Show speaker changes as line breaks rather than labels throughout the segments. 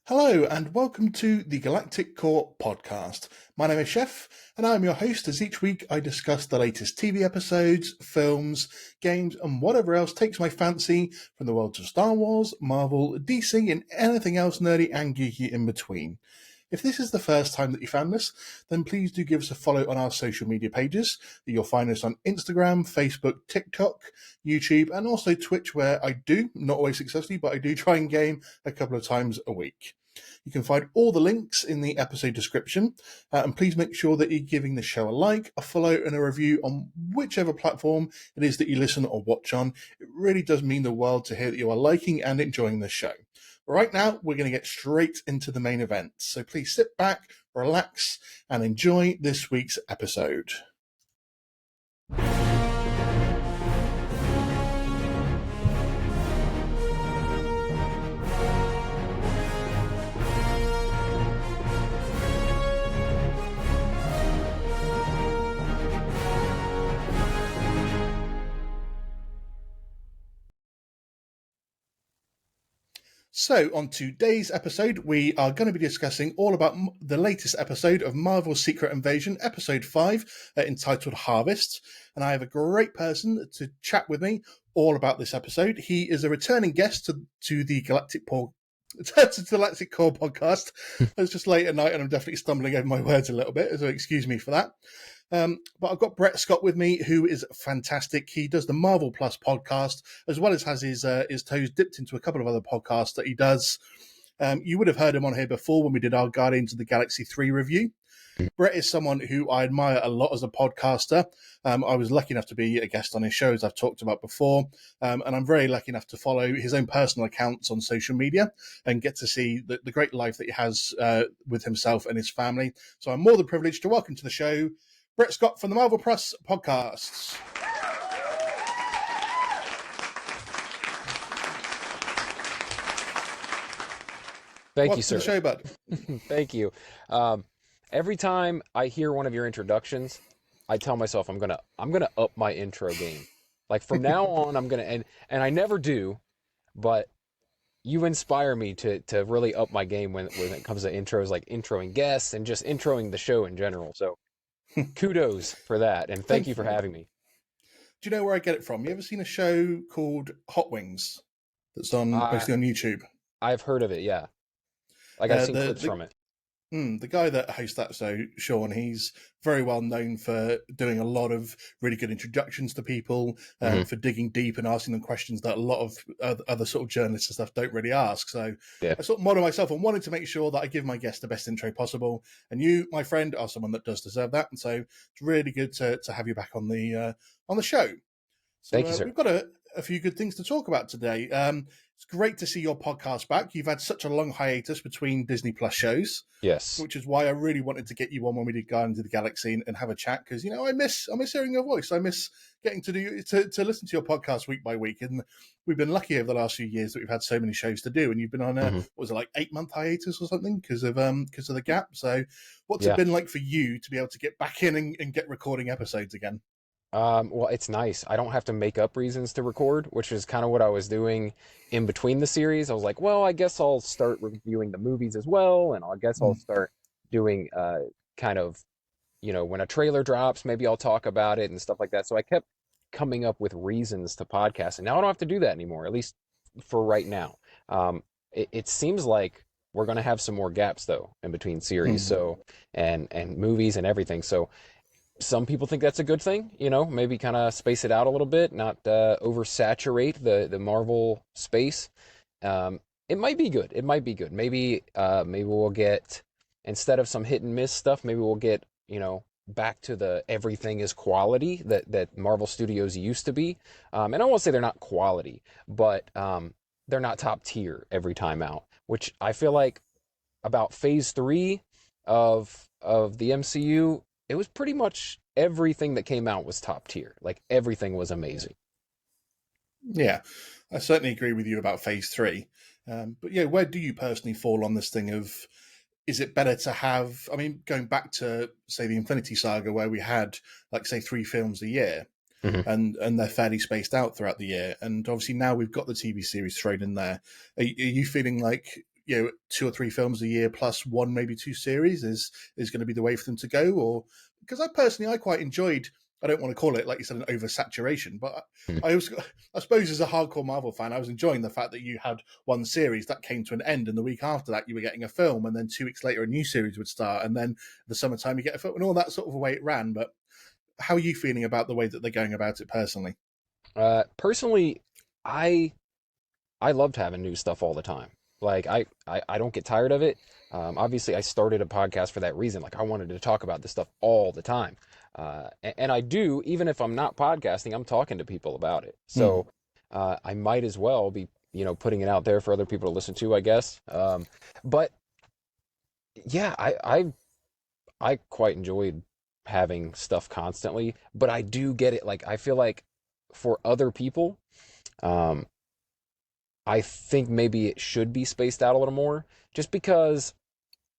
Hello and welcome to the Galactic Core podcast. My name is Chef and I'm your host as each week I discuss the latest TV episodes, films, games and whatever else takes my fancy from the worlds of Star Wars, Marvel, DC and anything else nerdy and geeky in between. If this is the first time that you found us, then please do give us a follow on our social media pages. You'll find us on Instagram, Facebook, TikTok, YouTube, and also Twitch, where I do, not always successfully, but I do try and game a couple of times a week. You can find all the links in the episode description, and please make sure that you're giving the show a like, a follow, and a review on whichever platform it is that you listen or watch on. It really does mean the world to hear that you are liking and enjoying the show. Right now, we're going to get straight into the main event. So please sit back, relax, and enjoy this week's episode. So, on today's episode, we are going to be discussing all about the latest episode of Marvel's Secret Invasion, Episode 5, entitled Harvest. And I have a great person to chat with me all about this episode. He is a returning guest to the Galactic Core podcast. It's just late at night and I'm definitely stumbling over my words a little bit, so excuse me for that. But I've got Brett Scott with me, who is fantastic. He does the Marvel Plus podcast, as well as has his toes dipped into a couple of other podcasts that he does. You would have heard him on here before when we did our Guardians of the Galaxy 3 review. Brett is someone who I admire a lot as a podcaster. I was lucky enough to be a guest on his show, as I've talked about before, and I'm very lucky enough to follow his own personal accounts on social media and get to see the great life that he has with himself and his family. So I'm more than privileged to welcome to the show Brett Scott from the Marvel Plus podcasts.
Thank
Welcome
you, sir.
to the show, bud.
Thank you. Every time I hear one of your introductions, I tell myself I'm gonna up my intro game. Like from now on, I'm gonna and I never do, but you inspire me to really up my game when it comes to intros, like introing guests and just introing the show in general. So kudos for that, and thank you for having me.
Do you know where I get it from? You ever seen a show called Hot Wings that's on mostly on YouTube?
I've heard of it, yeah. Like I've seen clips from it.
The guy that hosts that show, Sean, he's very well known for doing a lot of really good introductions to people, for digging deep and asking them questions that a lot of other sort of journalists and stuff don't really ask. So I sort of model myself on wanting to make sure that I give my guests the best intro possible. And you, my friend, are someone that does deserve that. And so it's really good to have you back on the show. So,
Thank you, sir.
We've got a few good things to talk about today. It's great to see your podcast back. You've had such a long hiatus between Disney Plus shows.
Yes.
Which is why I really wanted to get you on when we did Guardians of the Galaxy and have a chat, because, I miss hearing your voice. I miss getting to listen to your podcast week by week. And we've been lucky over the last few years that we've had so many shows to do. And you've been on what was it, like 8-month hiatus or something because of the gap. So what's it been like for you to be able to get back in and get recording episodes again?
Well, it's nice. I don't have to make up reasons to record, which is kind of what I was doing in between the series. I was like, well, I guess I'll start reviewing the movies as well, and I guess I'll start doing kind of, when a trailer drops, maybe I'll talk about it and stuff like that. So I kept coming up with reasons to podcast, and now I don't have to do that anymore, at least for right now. It seems like we're going to have some more gaps, though, in between series, so and movies and everything. So some people think that's a good thing, maybe kind of space it out a little bit, not oversaturate the Marvel space. It might be good. It might be good. Maybe we'll get, instead of some hit and miss stuff, maybe we'll get, back to the everything is quality that Marvel Studios used to be. And I won't say they're not quality, but they're not top tier every time out, which I feel like about phase 3 of the MCU, it was pretty much everything that came out was top tier. Like everything was amazing.
Yeah, I certainly agree with you about phase 3. But yeah, where do you personally fall on this thing of, is it better to have, going back to, say, the Infinity Saga where we had, like, say, 3 films a year, and they're fairly spaced out throughout the year. And obviously now we've got the TV series thrown in there. Are you feeling like 2 or 3 films a year plus one, maybe two series is going to be the way for them to go? Or because I quite enjoyed. I don't want to call it, like you said, an oversaturation, but I suppose as a hardcore Marvel fan, I was enjoying the fact that you had one series that came to an end, and the week after that you were getting a film, and then 2 weeks later a new series would start, and then the summertime you get a film, and all that sort of way it ran. But how are you feeling about the way that they're going about it personally?
Personally, I I loved having new stuff all the time. Like I don't get tired of it. Obviously, I started a podcast for that reason. Like I wanted to talk about this stuff all the time, and I do. Even if I'm not podcasting, I'm talking to people about it.
Hmm.
So I might as well be, putting it out there for other people to listen to, I guess. But yeah, I quite enjoyed having stuff constantly. But I do get it. Like I feel like for other people. Um, I think maybe it should be spaced out a little more, just because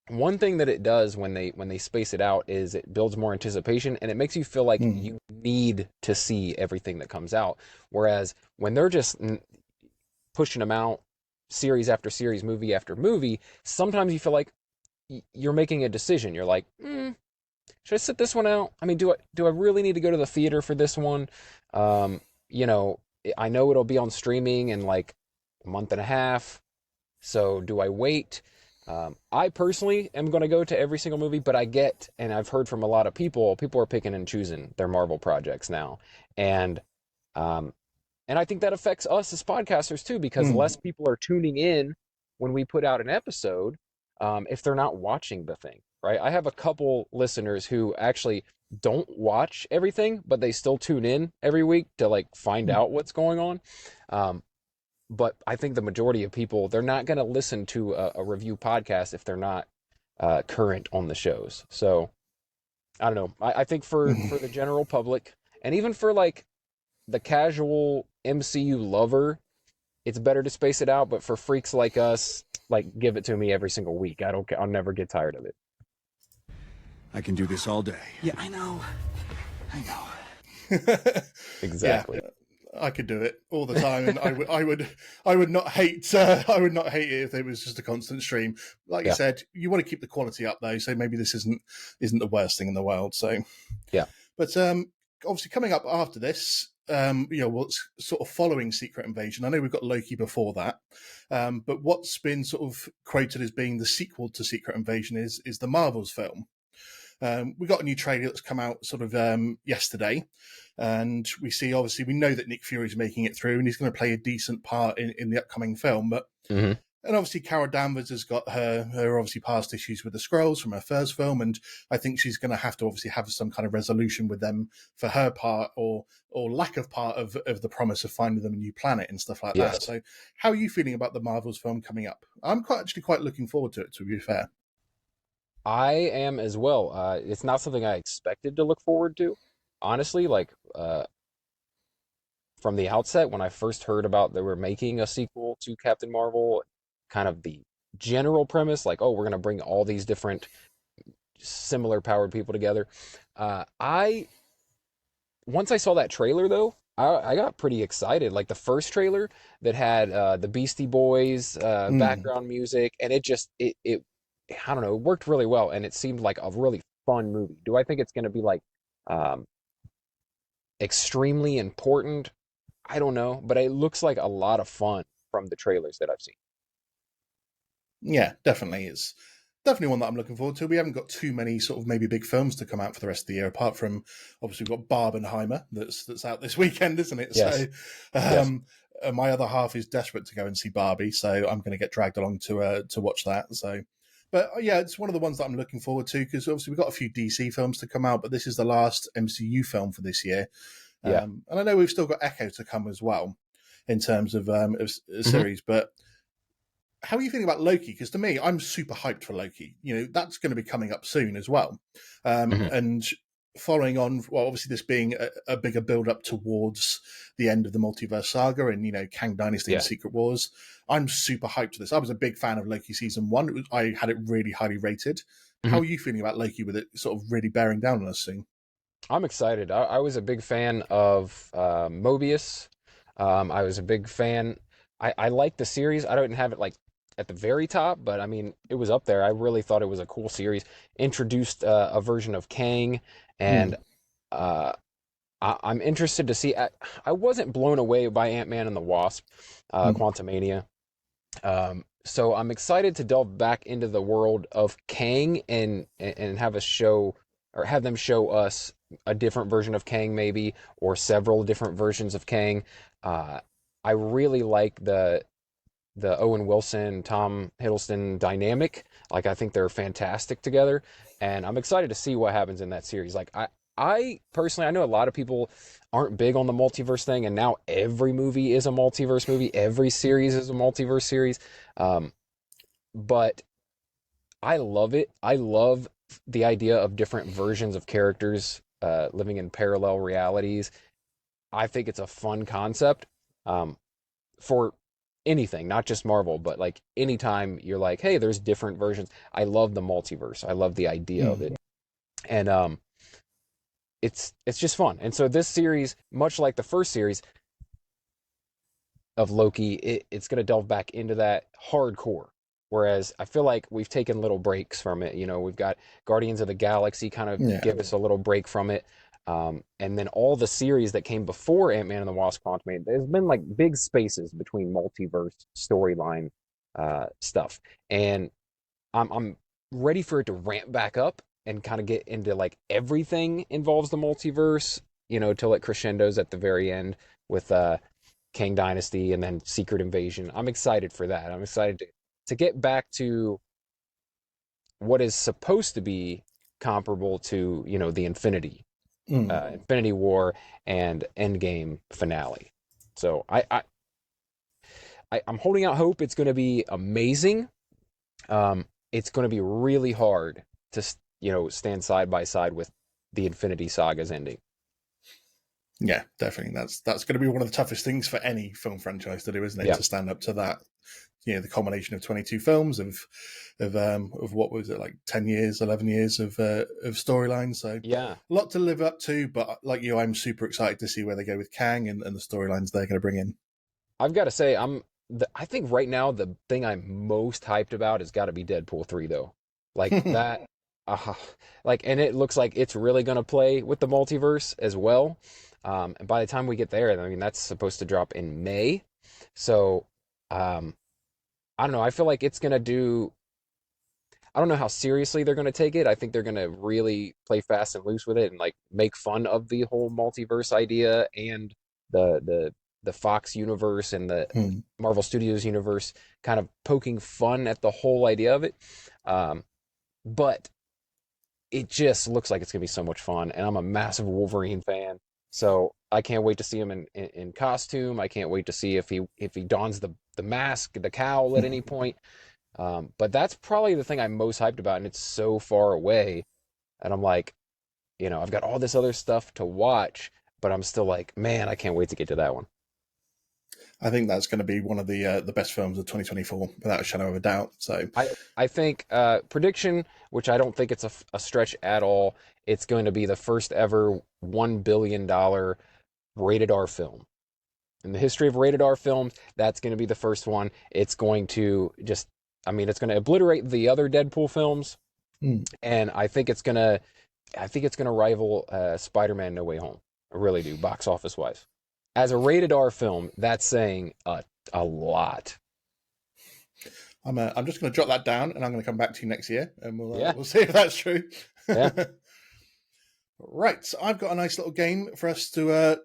one thing that it does when they space it out is it builds more anticipation and it makes you feel like
Hmm.
you need to see everything that comes out. Whereas when they're just pushing them out series after series, movie after movie, sometimes you feel like you're making a decision. You're like, should I sit this one out? I mean, do I really need to go to the theater for this one? Um, you know, I know it'll be on streaming in like a month and a half. So do I wait? I personally am going to go to every single movie, but I get, and I've heard from a lot of people are picking and choosing their Marvel projects now, and um, and I think that affects us as podcasters too, because
Hmm.
less people are tuning in when we put out an episode, if they're not watching the thing, right? I have a couple listeners who actually don't watch everything, but they still tune in every week to like find
Hmm.
out what's going on. Um, but I think the majority of people, they're not going to listen to a review podcast if they're not current on the shows. So I don't know. I think for the general public, and even for like the casual MCU lover, it's better to space it out. But for freaks like us, like give it to me every single week. I don't. I'll never get tired of it.
I can do this all day.
Yeah, I know. I know.
Yeah,
Exactly.
I could do it all the time, and I would not hate I would not hate it if it was just a constant stream. Like you
Yeah.
said, you want to keep the quality up though, so maybe this isn't the worst thing in the world. So,
Yeah.
but obviously coming up after this, what's sort of following Secret Invasion. I know we've got Loki before that, but what's been sort of quoted as being the sequel to Secret Invasion is the Marvels film. We got a new trailer that's come out sort of yesterday, and we know that Nick Fury's making it through, and he's going to play a decent part in the upcoming film. But
Hmm.
and obviously Carol Danvers has got her obviously past issues with the Skrulls from her first film, and I think she's going to have to obviously have some kind of resolution with them for her part or lack of part of the promise of finding them a new planet and stuff like that.
Yes.
So, how are you feeling about the Marvels film coming up? I'm quite looking forward to it. To be fair.
I am as well. It's not something I expected to look forward to, honestly. Like from the outset, when I first heard about they were making a sequel to Captain Marvel, kind of the general premise, like, oh, we're gonna bring all these different similar powered people together. I once I saw that trailer though, I got pretty excited. Like the first trailer that had the Beastie Boys
Mm.
background music, and it I don't know, it worked really well, and it seemed like a really fun movie. Do I think it's going to be like um, extremely important? I don't know, but it looks like a lot of fun from the trailers that I've seen.
Yeah, definitely. It's definitely one that I'm looking forward to. We haven't got too many sort of maybe big films to come out for the rest of the year, apart from obviously we've got Barbenheimer that's out this weekend, isn't it?
Yes,
So
yes.
my other half is desperate to go and see Barbie, so I'm going to get dragged along to watch that. So, but yeah, it's one of the ones that I'm looking forward to because obviously we've got a few DC films to come out, but this is the last MCU film for this year,
Yeah.
and I know we've still got Echo to come as well in terms of a
Hmm.
series, but how are you feeling about Loki? Because to me, I'm super hyped for Loki. That's going to be coming up soon as well.
Hmm.
And following on, well, obviously this being a bigger build up towards the end of the multiverse saga and, Kang Dynasty and
Yeah.
Secret Wars, I'm super hyped for this. I was a big fan of Loki season one. I had it really highly rated. How
Hmm.
are you feeling about Loki with it sort of really bearing down on us soon?
I'm excited. I was a big fan of Mobius. I was a big fan. I like the series. I don't have it like at the very top, but I mean, it was up there. I really thought it was a cool series. Introduced a version of Kang, and
Mm.
uh, I'm interested to see. I wasn't blown away by Ant-Man and the Wasp,
Mm.
Quantumania. So I'm excited to delve back into the world of Kang and have a show or have them show us a different version of Kang maybe or several different versions of Kang. Uh, I really like the Owen Wilson, Tom Hiddleston dynamic. Like I think they're fantastic together, and I'm excited to see what happens in that series. I personally, I know a lot of people aren't big on the multiverse thing, and now every movie is a multiverse movie, every series is a multiverse series. Um, but I love it. I love the idea of different versions of characters living in parallel realities. I think it's a fun concept. Um, for anything, not just Marvel, but like anytime you're like, hey, there's different versions. I love the multiverse. I love the idea of
Mm.
it. And it's just fun. And so this series, much like the first series of Loki, it's gonna delve back into that hardcore. Whereas I feel like we've taken little breaks from it. You know, we've got Guardians of the Galaxy kind of
Yeah.
give us a little break from it. And then all the series that came before Ant-Man and the Wasp Quantumania, there's been like big spaces between multiverse storyline stuff. And I'm ready for it to ramp back up and kind of get into like everything involves the multiverse, you know, till it crescendos at the very end with Kang Dynasty and then Secret Invasion. I'm excited for that. I'm excited to get back to what is supposed to be comparable to, you know, the
Mm.
Infinity War and Endgame finale. So I'm holding out hope it's going to be amazing. It's going to be really hard to, you know, stand side by side with the Infinity Saga's ending.
Yeah, definitely. That's going to be one of the toughest things for any film franchise to do, isn't it?
Yeah.
To stand up to that. You know, the combination of 22 films of what was it, like 10 years, 11 years of storyline. So
Yeah.
a lot to live up to. But like you, I'm super excited to see where they go with Kang and the storylines they're going to bring in.
I've got to say, I think right now the thing I'm most hyped about has got to be Deadpool 3 though. Like that, like, and it looks like it's really going to play with the multiverse as well. And by the time we get there, I mean, that's supposed to drop in May. So, I don't know. I feel like it's going to do, I don't know how seriously they're going to take it. I think they're going to really play fast and loose with it and like make fun of the whole multiverse idea and the Fox universe and the
Hmm.
Marvel Studios universe, kind of poking fun at the whole idea of it. But it just looks like it's going to be so much fun, and I'm a massive Wolverine fan, so I can't wait to see him in costume. I can't wait to see if he dons the mask, the cowl at any point. But that's probably the thing I'm most hyped about, and it's so far away. And I'm like, you know, I've got all this other stuff to watch, but I'm still like, man, I can't wait to get to that one.
I think that's going to be one of the best films of 2024, without a shadow of a doubt. So,
I think prediction, which I don't think it's a stretch at all. It's going to be the first ever $1 billion rated R film in the history of rated R films. That's going to be the first one. It's going to just, I mean, it's going to obliterate the other Deadpool films,
hmm.
and I think it's gonna rival Spider-Man: No Way Home. I really do, box office wise. As a rated R film, that's saying a lot.
I'm just going to jot that down, and I'm going to come back to you next year, and
Yeah,
we'll see if that's true.
yeah.
Right, so I've got a nice little game for us to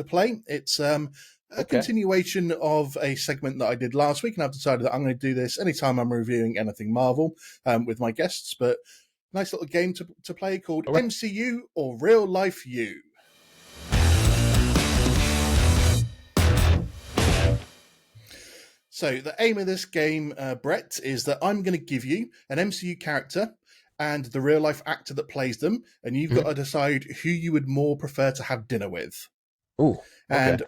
play. It's a
Okay.
continuation of a segment that I did last week, and I've decided that I'm going to do this anytime I'm reviewing anything Marvel with my guests. But nice little game to play called
Okay.
MCU or Real Life You. So the aim of this game, Brett, is that I'm going to give you an MCU character and the real life actor that plays them, and you've got to decide who you would more prefer to have dinner with.
Ooh, okay.
And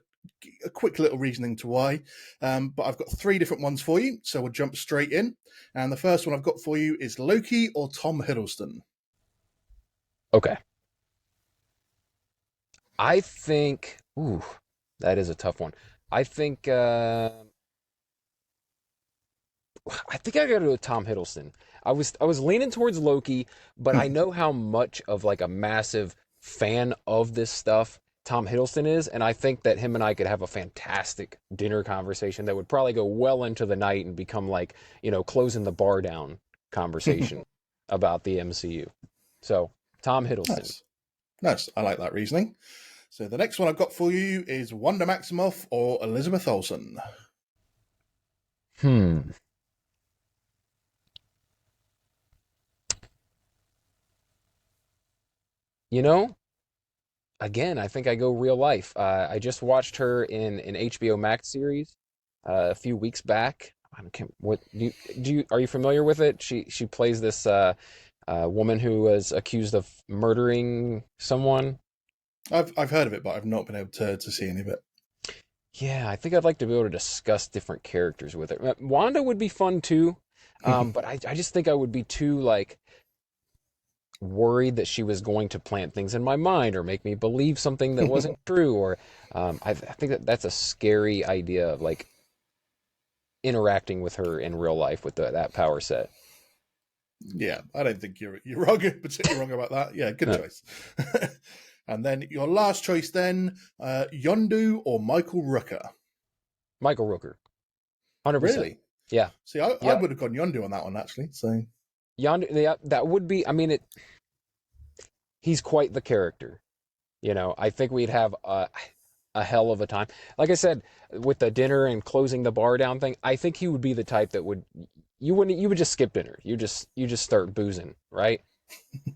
a quick little reasoning to why. But I've got 3 different ones for you, so we'll jump straight in. And the first one I've got for you is Loki or Tom Hiddleston.
Okay. I think, ooh, that is a tough one. I think I think I gotta go with Tom Hiddleston. I was leaning towards Loki, but I know how much of like a massive fan of this stuff Tom Hiddleston is, and I think that him and I could have a fantastic dinner conversation that would probably go well into the night and become like, closing the bar down conversation about the MCU. So, Tom Hiddleston.
Nice. Nice. I like that reasoning. So the next one I've got for you is Wanda Maximoff or Elizabeth Olsen.
You know, again, I think I go real life. I just watched her in an HBO Max series a few weeks back. I can't, what are you familiar with it? She plays this woman who was accused of murdering someone.
I've heard of it, but I've not been able to see any of it.
Yeah, I think I'd like to be able to discuss different characters with her. Wanda would be fun too, but I just think I would be too like worried that she was going to plant things in my mind or make me believe something that wasn't true. Or I think that's a scary idea of like interacting with her in real life with that power set.
Yeah, I don't think you're wrong, particularly wrong about that. Yeah, good
No.
choice. And then your last choice then, Yondu or Michael Rooker?
Michael Rooker. 100%.
Really?
Yeah.
See, I
Yeah.
would have gone Yondu on that one, actually. So
Yondu, yeah, that would be, I mean, he's quite the character. I think we'd have a hell of a time. Like I said, with the dinner and closing the bar down thing, I think he would be the type that you would just skip dinner. You just start boozing, right?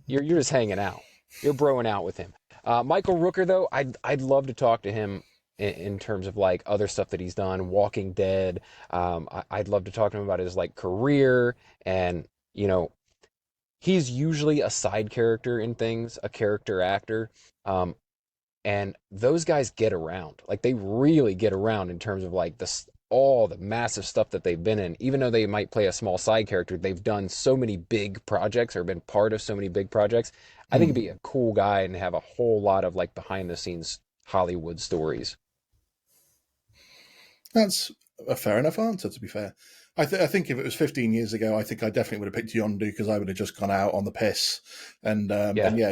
You're just hanging out. You're broing out with him. Michael Rooker, though, I'd love to talk to him in terms of like other stuff that he's done, Walking Dead. I'd love to talk to him about his like career, and he's usually a side character in things, a character actor. And those guys get around. Like they really get around in terms of like all the massive stuff that they've been in. Even though they might play a small side character, they've done so many big projects or been part of so many big projects. I think he'd be a cool guy and have a whole lot of like behind the scenes Hollywood stories.
that's a fair enough answer, to be fair. I think if it was 15 years ago, I think I definitely would have picked Yondu because I would have just gone out on the piss and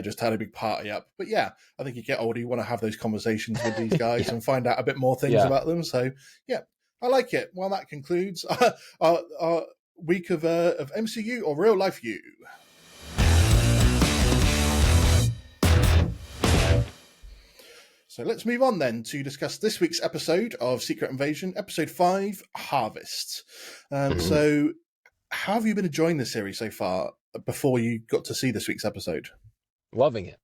just had a big party up. But yeah, I think you get older, you want to have those conversations with these guys and find out a bit more things about them. So yeah, I like it. Well, that concludes our week of MCU or real life you. So let's move on then to discuss this week's episode of Secret Invasion, episode 5, Harvest. So how have you been enjoying the series so far before you got to see this week's episode?
Loving it.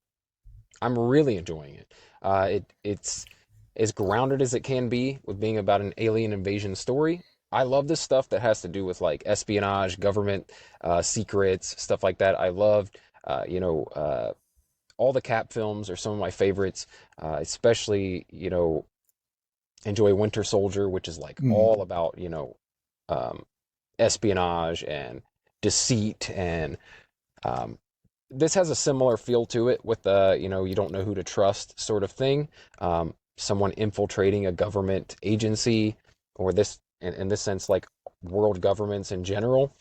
I'm really enjoying it. It's as grounded as it can be with being about an alien invasion story. I love this stuff that has to do with like espionage, government secrets, stuff like that. I loved, all the Cap films are some of my favorites, especially, enjoy Winter Soldier, which is like all about, espionage and deceit. And this has a similar feel to it with the, you don't know who to trust sort of thing. Someone infiltrating a government agency, or this, in this sense, like world governments in general.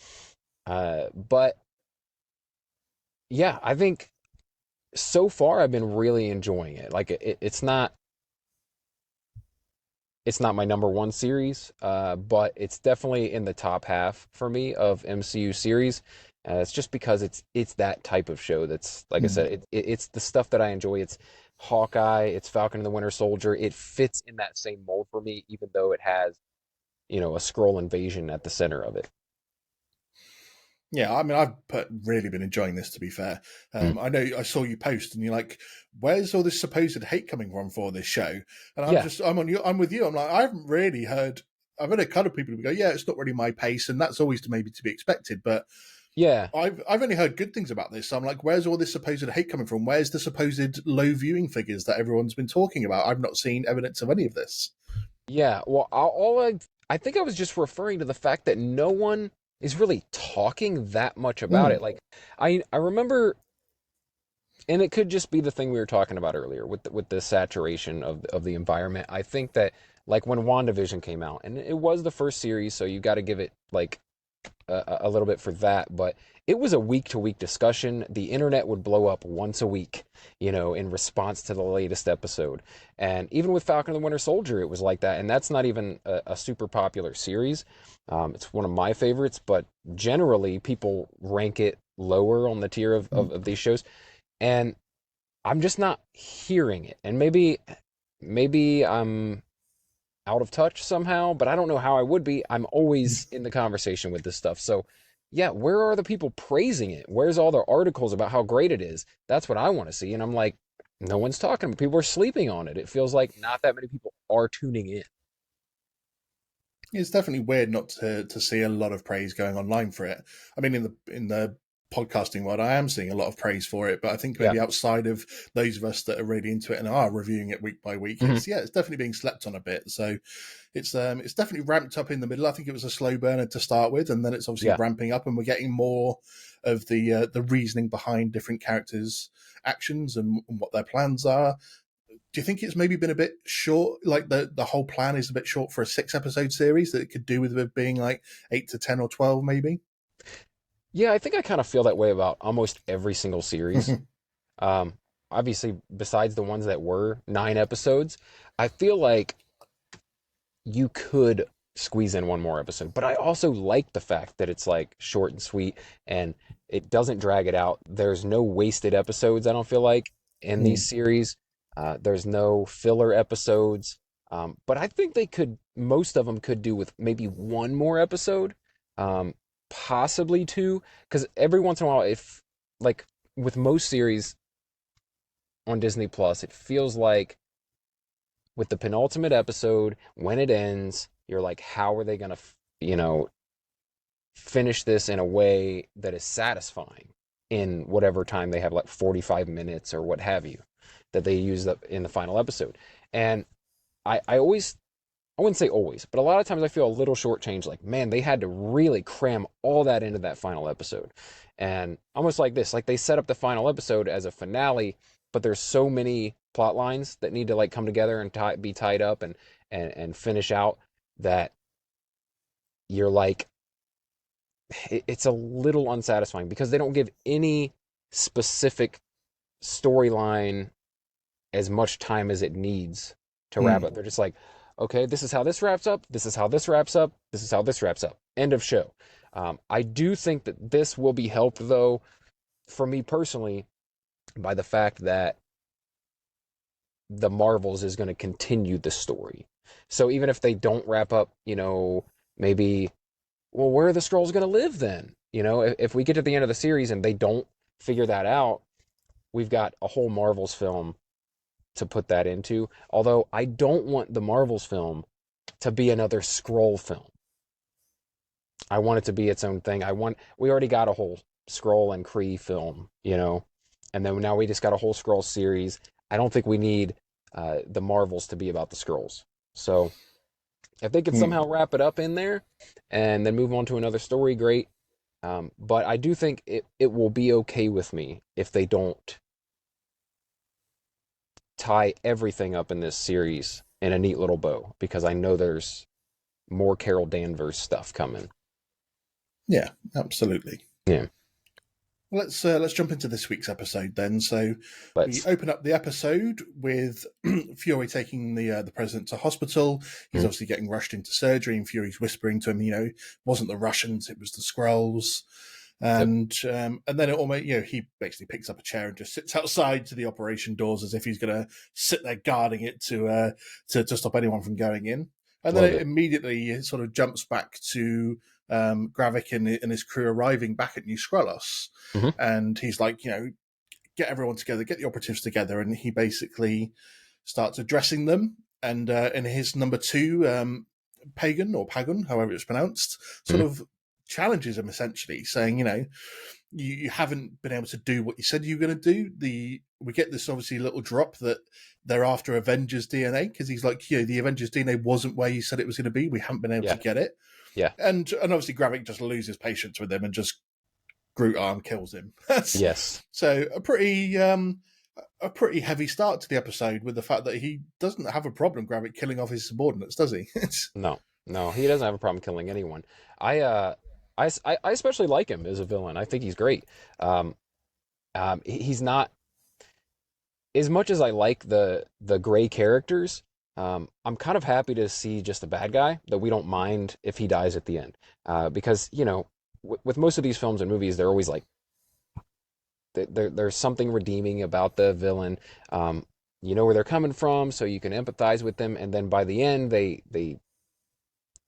But yeah, I think so far I've been really enjoying it. Like it's not my number one series, but it's definitely in the top half for me of MCU series. It's just because it's that type of show that's, like I said, it's the stuff that I enjoy. It's Hawkeye, it's Falcon and the Winter Soldier. It fits in that same mold for me, even though it has, a Skrull invasion at the center of it.
Yeah, I mean, I've really been enjoying this, to be fair. I know I saw you post and you're like, where's all this supposed hate coming from for this show? And I'm with you. I'm like, I haven't really heard, I've heard a couple of people who go, yeah, it's not really my pace. And that's always maybe to be expected. But
yeah,
I've only heard good things about this. So I'm like, where's all this supposed hate coming from? Where's the supposed low viewing figures that everyone's been talking about? I've not seen evidence of any of this.
Yeah, well, I think I was just referring to the fact that no one is really talking that much about it. Like, I remember, and it could just be the thing we were talking about earlier with the saturation of the environment. I think that like when WandaVision came out, and it was the first series, so you got to give it like a little bit for that, but it was a week to week discussion. The internet would blow up once a week, in response to the latest episode. And even with Falcon and the Winter Soldier, it was like that. And that's not even a super popular series. It's one of my favorites, but generally people rank it lower on the tier of these shows. And I'm just not hearing it. And maybe I'm out of touch somehow, but I don't know how I would be. I'm always in the conversation with this stuff. So, yeah, where are the people praising it? Where's all the articles about how great it is? That's what I want to see. And I'm like, no one's talking. People are sleeping on it. It feels like not that many people are tuning in.
It's definitely weird not to see a lot of praise going online for it. I mean, in the podcasting world, I am seeing a lot of praise for it, but I think maybe outside of those of us that are really into it and are reviewing it week by week, it's definitely being slept on a bit. So it's definitely ramped up in the middle. I think it was a slow burner to start with, and then it's obviously ramping up, and we're getting more of the reasoning behind different characters' actions and what their plans are. Do you think it's maybe been a bit short? Like the whole plan is a bit short for a 6-episode series that it could do with it being like 8 to 10 or 12, maybe?
Yeah, I think I kind of feel that way about almost every single series. Obviously, besides the ones that were 9 episodes, I feel like you could squeeze in one more episode. But I also like the fact that it's like short and sweet and it doesn't drag it out. There's no wasted episodes, I don't feel like, in these series. There's no filler episodes. But I think most of them could do with maybe one more episode. Possibly 2, because every once in a while, if like with most series on Disney Plus, it feels like with the penultimate episode, when it ends, you're like, how are they gonna, finish this in a way that is satisfying in whatever time they have, like 45 minutes or what have you, that they use in the final episode. And I wouldn't say always, but a lot of times I feel a little shortchanged. Like, man, they had to really cram all that into that final episode. And almost like this, like they set up the final episode as a finale, but there's so many plot lines that need to like come together and be tied up and finish out that you're like, it's a little unsatisfying because they don't give any specific storyline as much time as it needs to wrap up. They're just like, okay, this is how this wraps up. This is how this wraps up. This is how this wraps up. End of show. I do think that this will be helped, though, for me personally, by the fact that the Marvels is going to continue the story. So even if they don't wrap up, maybe, well, where are the Skrulls going to live then? If we get to the end of the series and they don't figure that out, we've got a whole Marvels film to put that into. Although I don't want the Marvels film to be another Skrull film. I want it to be its own thing. We already got a whole Skrull and Kree film, and then now we just got a whole Skrull series. I don't think we need the Marvels to be about the Skrulls. So if they could somehow wrap it up in there and then move on to another story, great. But I do think it will be okay with me if they don't tie everything up in this series in a neat little bow, because I know there's more Carol Danvers stuff coming.
Yeah, absolutely.
Yeah.
Let's jump into this week's episode then. So
we
open up the episode with Fury taking the president to hospital. He's obviously getting rushed into surgery, and Fury's whispering to him, it wasn't the Russians, it was the Skrulls. And then it almost, he basically picks up a chair and just sits outside to the operation doors as if he's going to sit there guarding it to stop anyone from going in. And then it immediately sort of jumps back to Gravik and his crew arriving back at New Skrullos. And he's like, get everyone together, get the operatives together. And he basically starts addressing them. And in his number 2, Pagan, however it's pronounced, sort of challenges him essentially, saying, you haven't been able to do what you said you were going to do. We get this obviously little drop that they're after Avengers DNA, because he's like, the Avengers DNA wasn't where you said it was going to be. We haven't been able to get it.
Yeah.
And obviously Gravik just loses patience with him and just Groot arm kills him.
Yes.
So a pretty heavy start to the episode, with the fact that he doesn't have a problem, Gravik, killing off his subordinates, does he?
No, he doesn't have a problem killing anyone. I especially like him as a villain. I think he's great. Um, he's not, as much as I like the gray characters. I'm kind of happy to see just a bad guy that we don't mind if he dies at the end, because with most of these films and movies, they're always like there's something redeeming about the villain. You know where they're coming from, so you can empathize with them, and then by the end, they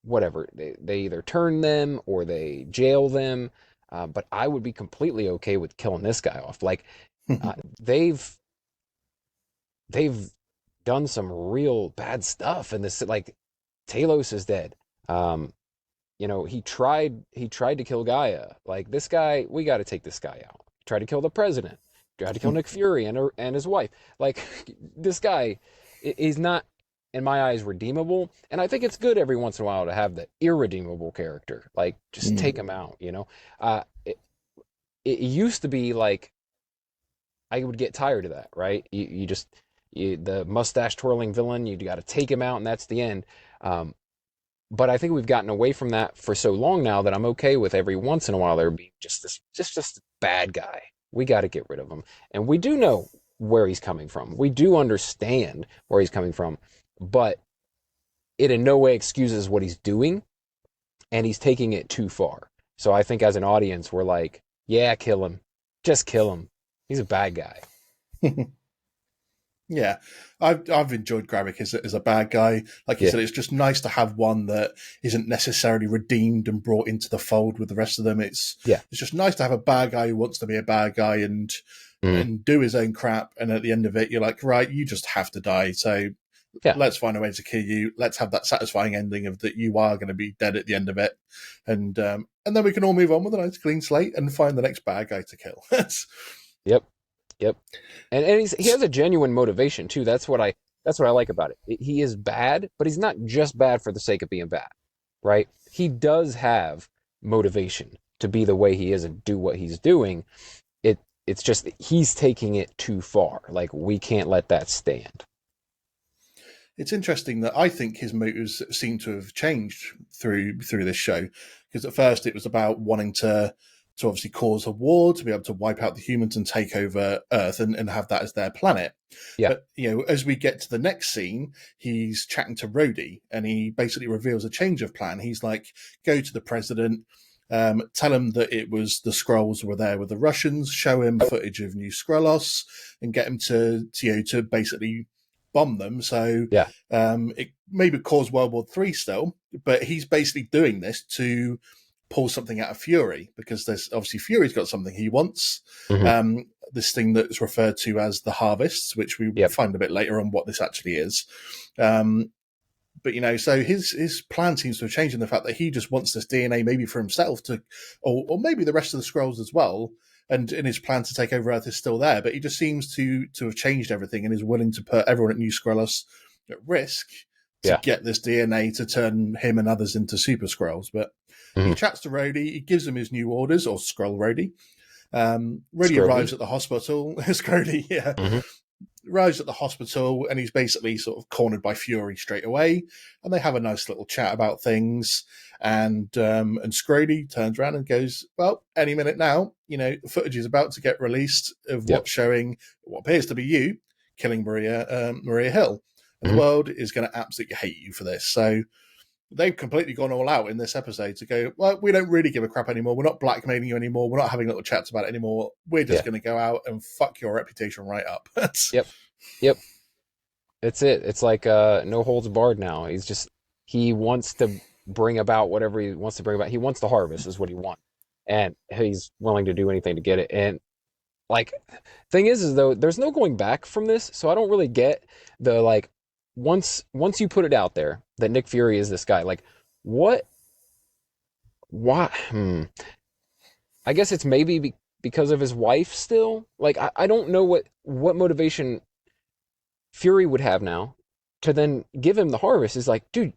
whatever they either turn them or they jail them. But I would be completely okay with killing this guy off. Like uh, they've they've done some real bad stuff, and this like Talos is dead. He tried to kill Gaia. Like this guy, we got to take this guy out. Tried to kill the president. Tried to kill Nick Fury and his wife. Like this guy is not, in my eyes, redeemable. And I think it's good every once in a while to have the irredeemable character. Like just take him out. It used to be like I would get tired of that, right? The mustache twirling villain, you got to take him out, and that's the end. But I think we've gotten away from that for so long now that I'm okay with every once in a while there being just bad guy. We got to get rid of him, and we do know where he's coming from. We do understand where he's coming from, but it in no way excuses what he's doing, and he's taking it too far. So I think as an audience, we're like, yeah, kill him, just kill him. He's a bad guy.
Yeah, I've enjoyed Gravik as a bad guy. Like you said, it's just nice to have one that isn't necessarily redeemed and brought into the fold with the rest of them. It's just nice to have a bad guy who wants to be a bad guy and do his own crap. And at the end of it, you're like, right, you just have to die. So let's find a way to kill you. Let's have that satisfying ending of that you are going to be dead at the end of it, and then we can all move on with a nice clean slate and find the next bad guy to kill.
Yep. And he has a genuine motivation too. That's what I like about it. He is bad, but he's not just bad for the sake of being bad, right? He does have motivation to be the way he is and do what he's doing. It's just that he's taking it too far. Like we can't let that stand.
It's interesting that I think his motives seem to have changed through this show, because at first it was about wanting to obviously cause a war, to be able to wipe out the humans and take over Earth and have that as their planet.
Yeah.
But, as we get to the next scene, he's chatting to Rhodey and he basically reveals a change of plan. He's like, go to the president, tell him that it was the Skrulls were there with the Russians, show him footage of New Skrullos and get him to basically bomb them. So it maybe cause World War III still, but he's basically doing this to pull something out of Fury, because there's obviously Fury's got something he wants. This thing that's referred to as the Harvests, which we find a bit later on what this actually is. But so his plan seems to have changed in the fact that he just wants this DNA maybe for himself or maybe the rest of the Skrulls as well. And in his plan to take over Earth is still there, but he just seems to have changed everything and is willing to put everyone at New Skrullos at risk to get this DNA to turn him and others into Super Skrulls. But he chats to Rhodey, he gives him his new orders, or Skrull Rhodey. Rhodey arrives at the hospital. Scrody, arrives at the hospital, and he's basically sort of cornered by Fury straight away. And they have a nice little chat about things. And Scrody turns around and goes, well, any minute now, the footage is about to get released of what's showing what appears to be you killing Maria Hill. And the world is going to absolutely hate you for this. So they've completely gone all out in this episode to go, well, we don't really give a crap anymore. We're not blackmailing you anymore. We're not having little chats about it anymore. We're just going to go out and fuck your reputation right up.
Yep. It's it. It's like no holds barred now. He wants to bring about whatever he wants to bring about. He wants the harvest is what he wants. And he's willing to do anything to get it. And like, thing is though, there's no going back from this. So I don't really get the, like, once you put it out there that Nick Fury is this guy, like, why? I guess it's maybe because of his wife still. Like, I don't know what motivation Fury would have now to then give him the harvest. Is like, dude,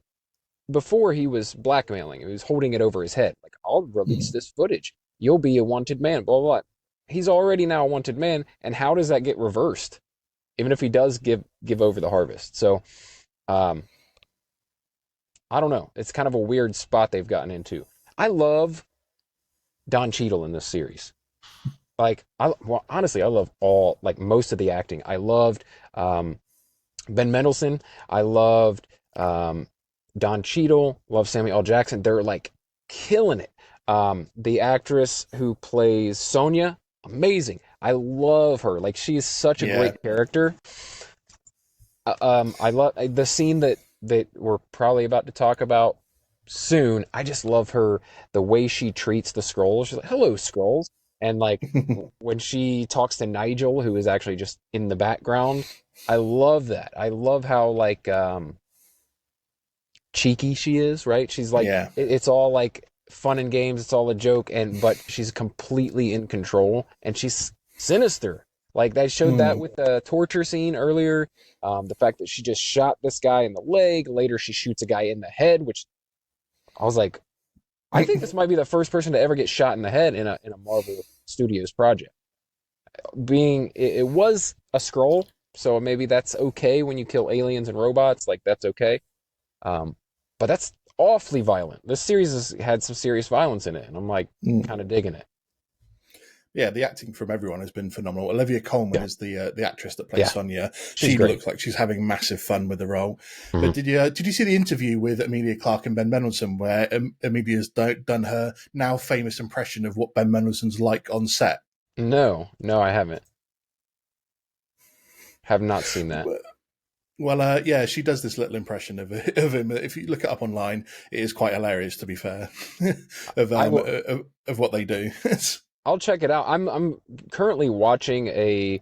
before he was blackmailing, he was holding it over his head. Like, I'll release this footage. You'll be a wanted man, blah, blah, blah. He's already now a wanted man. And how does that get reversed? Even if he does give over the harvest. So, I don't know. It's kind of a weird spot they've gotten into. I love Don Cheadle in this series. Like, well, honestly, I love most of the acting. I loved Ben Mendelsohn. I loved Don Cheadle. Love Samuel L. Jackson. They're like killing it. The actress who plays Sonia, amazing. I love her. Like, she is such a
Yeah.
great character. I love the scene that we're probably about to talk about soon. I just love her, the way she treats the Skrulls. She's like, "Hello, Skrulls," and like when she talks to Nigel, who is actually just in the background. I love that. I love how like cheeky she is. Right? She's like,
Yeah.
it's all like fun and games. It's all a joke, but she's completely in control, and she's sinister. Like, they showed that with the torture scene earlier. The fact that she just shot this guy in the leg. Later, she shoots a guy in the head, which I was like, I think this might be the first person to ever get shot in the head in a Marvel Studios project. It was a Skrull, so maybe that's okay when you kill aliens and robots. Like, that's okay. But that's awfully violent. This series has had some serious violence in it, and I'm like kind of digging it.
Yeah, the acting from everyone has been phenomenal. Olivia Colman is the actress that plays Sonia.
She's
She
great.
looks like she's having massive fun with the role.
Mhm.
But did you see the interview with Emilia Clarke and Ben Mendelsohn, where Emilia's done her now famous impression of what Ben Mendelsohn's like on set?
No, I haven't. Have not seen that.
Well, yeah, she does this little impression of him. If you look it up online, it is quite hilarious, to be fair, of what they do.
I'll check it out. I'm currently watching a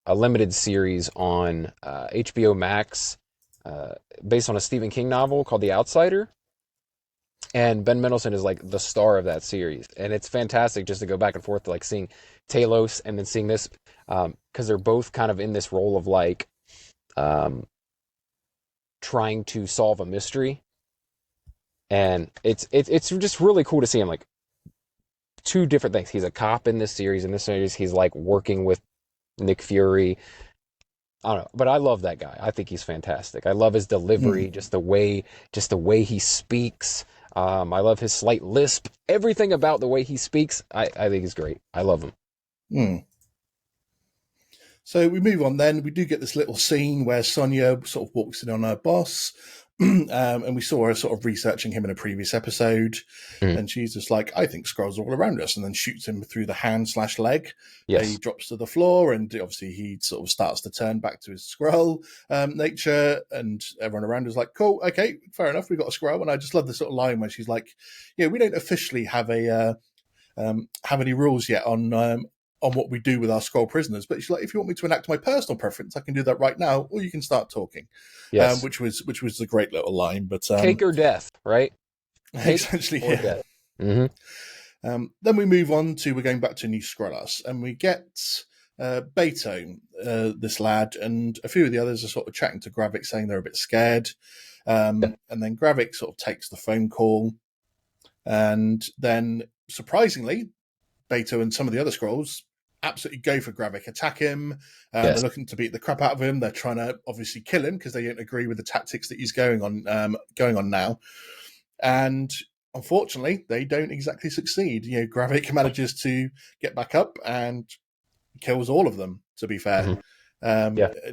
limited series on HBO Max based on a Stephen King novel called The Outsider. And Ben Mendelsohn is like the star of that series. And it's fantastic just to go back and forth, like seeing Talos and then seeing this, because they're both kind of in this role of like trying to solve a mystery. And it's just really cool to see him like two different things. He's a cop in this series. In this series, he's like working with Nick Fury. I don't know, but I love that guy. I think he's fantastic. I love his delivery, just the way he speaks. I love his slight lisp. Everything about the way he speaks, I think is great. I love him.
So we move on then. We do get this little scene where Sonia sort of walks in on her boss. And we saw her sort of researching him in a previous episode. And she's just like, "I think Skrulls are all around us," and then shoots him through the hand/leg.
Yes.
He drops to the floor, and obviously he sort of starts to turn back to his Skrull nature, and everyone around is like, "Cool, okay, fair enough, we got a Skrull." And I just love the sort of line where she's like, "Yeah, we don't officially have any rules yet on what we do with our Skrull prisoners, but she's like, if you want me to enact my personal preference, I can do that right now, or you can start talking."
Yes.
Which was a great little line. But
cake or death, right?
Essentially,
or
yeah.
death. Mm-hmm.
Then we move on to, we're going back to New Skrullos, and we get Beto, this lad, and a few of the others are sort of chatting to Gravik, saying they're a bit scared. And then Gravik sort of takes the phone call, and then surprisingly, Beto and some of the other Skrulls absolutely go for Gravik, attack him. They're looking to beat the crap out of him. They're trying to obviously kill him because they don't agree with the tactics that he's going on now. And unfortunately, they don't exactly succeed. Gravik manages to get back up and kills all of them, to be fair.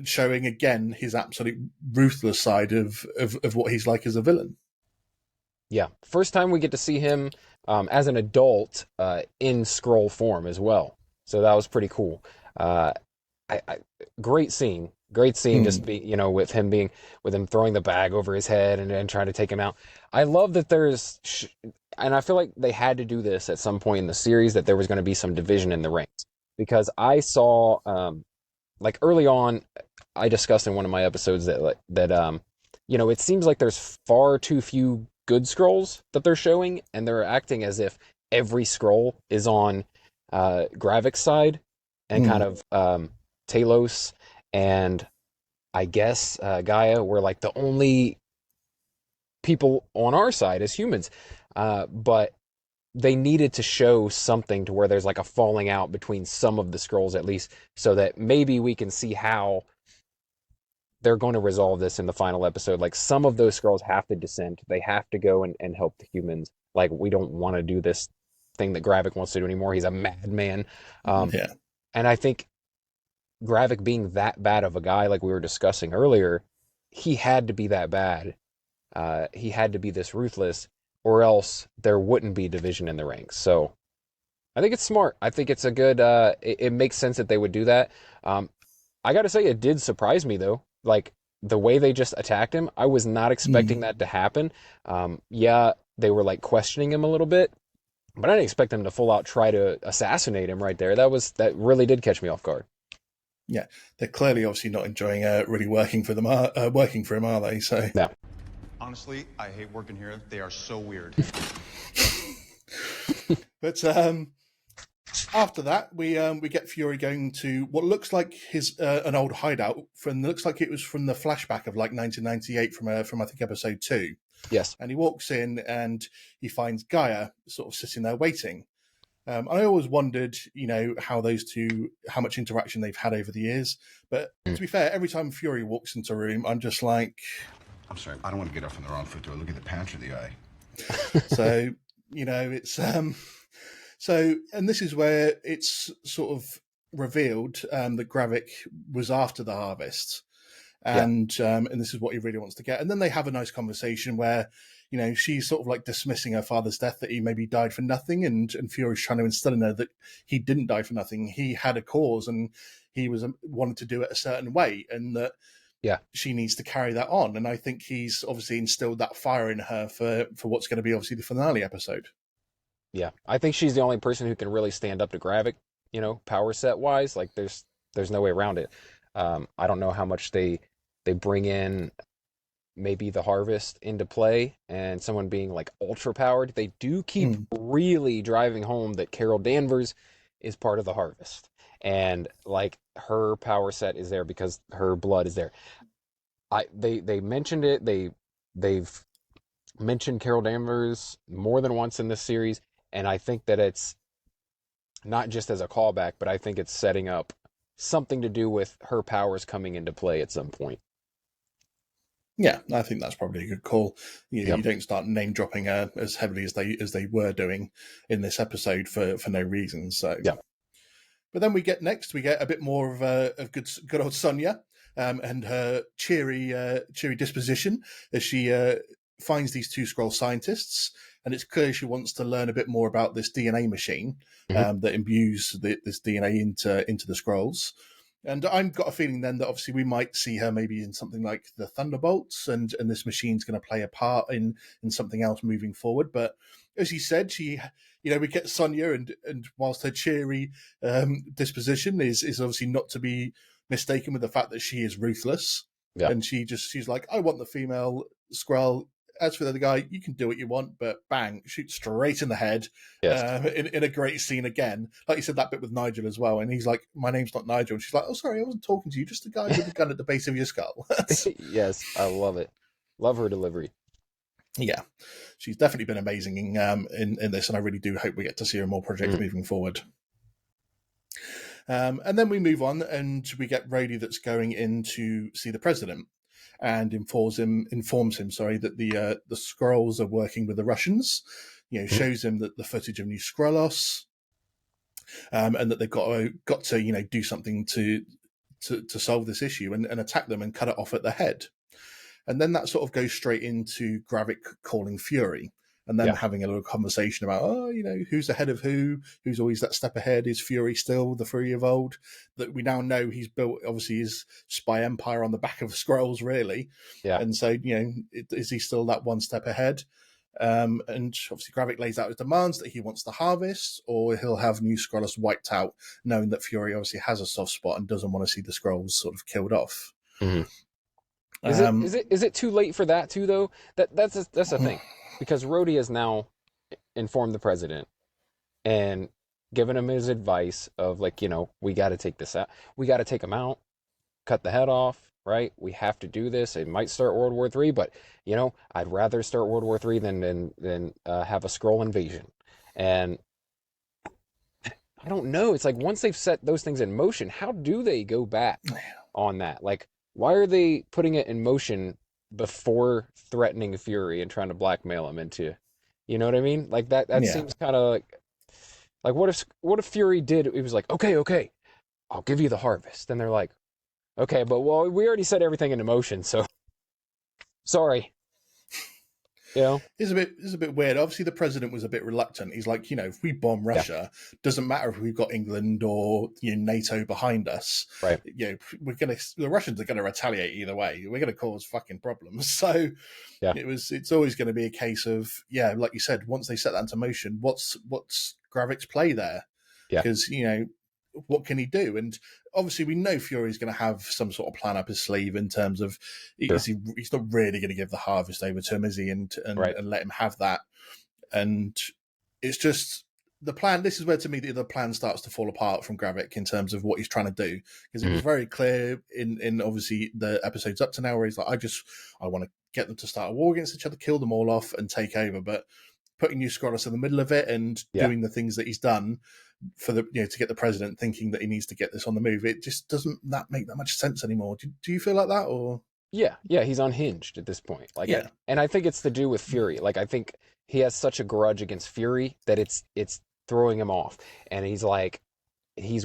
Showing again his absolute ruthless side of what he's like as a villain.
Yeah, first time we get to see him as an adult in Skrull form as well. So that was pretty cool. Great scene. Just be, with him throwing the bag over his head and trying to take him out. I love that and I feel like they had to do this at some point in the series, that there was going to be some division in the ranks, because I saw like early on, I discussed in one of my episodes that it seems like there's far too few good Skrulls that they're showing, and they're acting as if every Skrull is on Gravik's side, and kind of Talos and I guess Gaia were like the only people on our side as humans, but they needed to show something to where there's like a falling out between some of the Skrulls, at least, so that maybe we can see how they're going to resolve this in the final episode. Like, some of those Skrulls have to dissent. They have to go and help the humans. Like, we don't want to do this thing that Gravik wants to do anymore. He's a madman.
Yeah.
And I think Gravik being that bad of a guy, like we were discussing earlier, he had to be that bad. He had to be this ruthless, or else there wouldn't be division in the ranks. So I think it's smart. I think it's a good. It makes sense that they would do that. I got to say, it did surprise me though. Like the way they just attacked him, I was not expecting that to happen. Yeah, they were like questioning him a little bit, but I didn't expect them to full out try to assassinate him right there. That really did catch me off guard.
Yeah, they're clearly obviously not enjoying really working for them. Working for him, are they? So
Yeah.
Honestly, I hate working here. They are so weird.
But after that, we get Fury going to what looks like his an old hideout from looks like it was from the flashback of like 1998 from I think episode 2.
Yes.
And he walks in and he finds Gaia sort of sitting there waiting. I always wondered, how those two, how much interaction they've had over the years. But to be fair, every time Fury walks into a room, I'm just like,
I'm sorry, I don't want to get off on the wrong foot. Do I look at the pants or the eye?
so it's so, and this is where it's sort of revealed that Gravik was after the harvest, and this is what he really wants to get. And then they have a nice conversation where she's sort of like dismissing her father's death, that he maybe died for nothing, and Fury's trying to instill in her that he didn't die for nothing. He had a cause, and he was wanted to do it a certain way, and that she needs to carry that on. And I think he's obviously instilled that fire in her for what's going to be obviously the finale episode.
Yeah, I think she's the only person who can really stand up to Gravik, power set wise. Like there's no way around it. I don't know how much they bring in maybe the harvest into play and someone being like ultra powered. They do keep really driving home that Carol Danvers is part of the harvest, and like her power set is there because her blood is there. They mentioned it. They've mentioned Carol Danvers more than once in this series, and I think that it's not just as a callback, but I think it's setting up something to do with her powers coming into play at some point.
Yeah, I think that's probably a good call. You don't start name dropping her as heavily as they were doing in this episode for no reason. So but then we get a bit more of good old Sonya and her cheery disposition as she finds these two Skrull scientists, and it's clear she wants to learn a bit more about this DNA machine that imbues this DNA into the Skrulls. And I've got a feeling then that obviously we might see her maybe in something like the Thunderbolts, and this machine's going to play a part in something else moving forward. But as you said, we get Sonya, and whilst her cheery disposition is obviously not to be mistaken with the fact that she is ruthless, and she's like, I want the female Skrull. As for the other guy, you can do what you want, but bang, shoot straight in the head. In a great scene again. Like you said, that bit with Nigel as well. And he's like, my name's not Nigel. And she's like, oh, sorry, I wasn't talking to you. Just the guy with the gun at the base of your skull.
Yes, I love it. Love her delivery.
Yeah, she's definitely been amazing in this. And I really do hope we get to see her in more projects moving forward. And then we move on and we get Rhodey that's going in to see the president, and informs him that the Skrulls are working with the Russians. Shows him that the footage of New Skrullos, and that they've got to do something to solve this issue and attack them and cut it off at the head. And then that sort of goes straight into Gravik calling Fury, and then having a little conversation about, who's ahead of who's always that step ahead. Is Fury still the Fury of old? That we now know he's built, obviously, his spy empire on the back of Skrulls, really. Yeah. And so, is he still that one step ahead? And obviously Gravik lays out his demands that he wants the harvest, or he'll have New Skrullos wiped out, knowing that Fury obviously has a soft spot and doesn't want to see the Skrulls sort of killed off.
Mm-hmm. Is it too late for that too, though? That's the thing. Because Rhodey has now informed the president and given him his advice of like, we got to take this out. We got to take him out, cut the head off, right? We have to do this. It might start World War III, but, I'd rather start World War III than have a Skrull invasion. And I don't know. It's like once they've set those things in motion, how do they go back on that? Like, why are they putting it in motion before threatening Fury and trying to blackmail him into, you know what I mean? Like that seems kind of like, Like, what if Fury did? It was like, okay, I'll give you the harvest. And they're like, okay, but well, we already set everything into motion, so sorry. You know?
It's a bit weird. Obviously, the president was a bit reluctant. He's like, if we bomb Russia, doesn't matter if we've got England or NATO behind us.
Right.
The Russians are gonna retaliate either way. We're gonna cause fucking problems. So
Yeah.
it's always going to be a case of like you said, once they set that into motion, what's Gravik's play there?
Yeah.
Because what can he do? And obviously, we know Fury's going to have some sort of plan up his sleeve in terms of he's not really going to give the harvest over to him, is he? And let him have that. And it's just the plan. This is where, to me, the plan starts to fall apart from Gravik in terms of what he's trying to do, because it was very clear in obviously the episodes up to now where he's like, I want to get them to start a war against each other, kill them all off, and take over. But putting New Scrollos in the middle of it and doing the things that he's done for the to get the president thinking that he needs to get this on the move, it just doesn't make that much sense anymore. Do you feel like that? Or
Yeah, he's unhinged at this point. Like, and I think it's to do with Fury. Like, I think he has such a grudge against Fury that it's throwing him off, and he's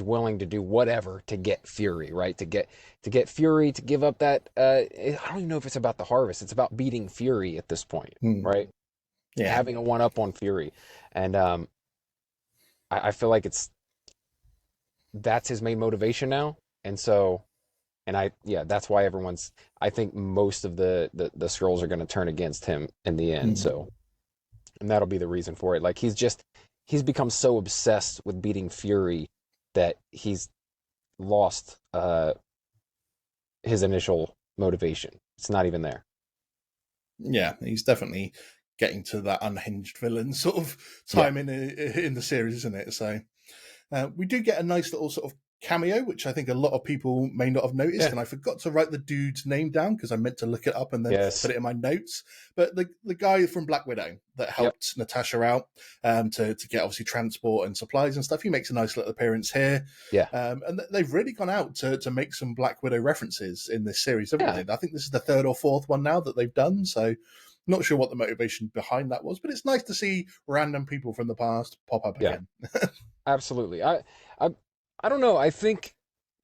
willing to do whatever to get Fury, right? To get Fury to give up that. I don't even know if it's about the harvest. It's about beating Fury at this point, right? Yeah, having a one up on Fury, and I feel like that's his main motivation now, and so. And that's why I think most of the Skrulls are going to turn against him in the end. So, and that'll be the reason for it. Like, he's become so obsessed with beating Fury that he's lost his initial motivation. It's not even there.
Yeah, he's definitely getting to that unhinged villain sort of time in the series, isn't it? So we do get a nice little sort of cameo, which I think a lot of people may not have noticed, and I forgot to write the dude's name down because I meant to look it up and then put it in my notes. But the guy from Black Widow that helped Natasha out to get obviously transport and supplies and stuff, he makes a nice little appearance here. And they've really gone out to make some Black Widow references in this series, haven't they? I think this is the third or fourth one now that they've done, so not sure what the motivation behind that was, but it's nice to see random people from the past pop up again.
Absolutely. I don't know. I think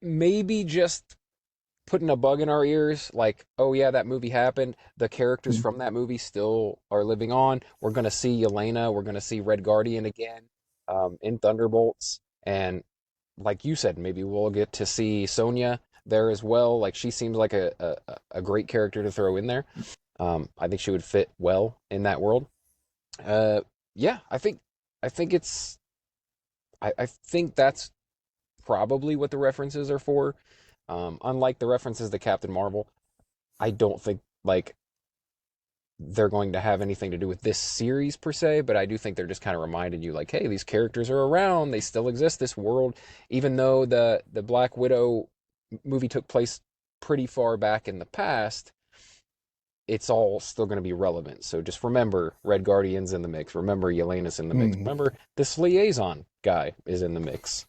maybe just putting a bug in our ears, like, oh yeah, that movie happened. The characters from that movie still are living on. We're going to see Yelena. We're going to see Red Guardian again in Thunderbolts. And like you said, maybe we'll get to see Sonya there as well. Like, she seems like a great character to throw in there. I think she would fit well in that world. I think that's probably what the references are for. Unlike the references to Captain Marvel, I don't think like they're going to have anything to do with this series per se, but I do think they're just kind of reminding you like, hey, these characters are around, they still exist, this world, even though the Black Widow movie took place pretty far back in the past, it's all still going to be relevant. So just remember Red Guardian's in the mix. Remember Yelena's in the mix. Remember this liaison guy is in the mix.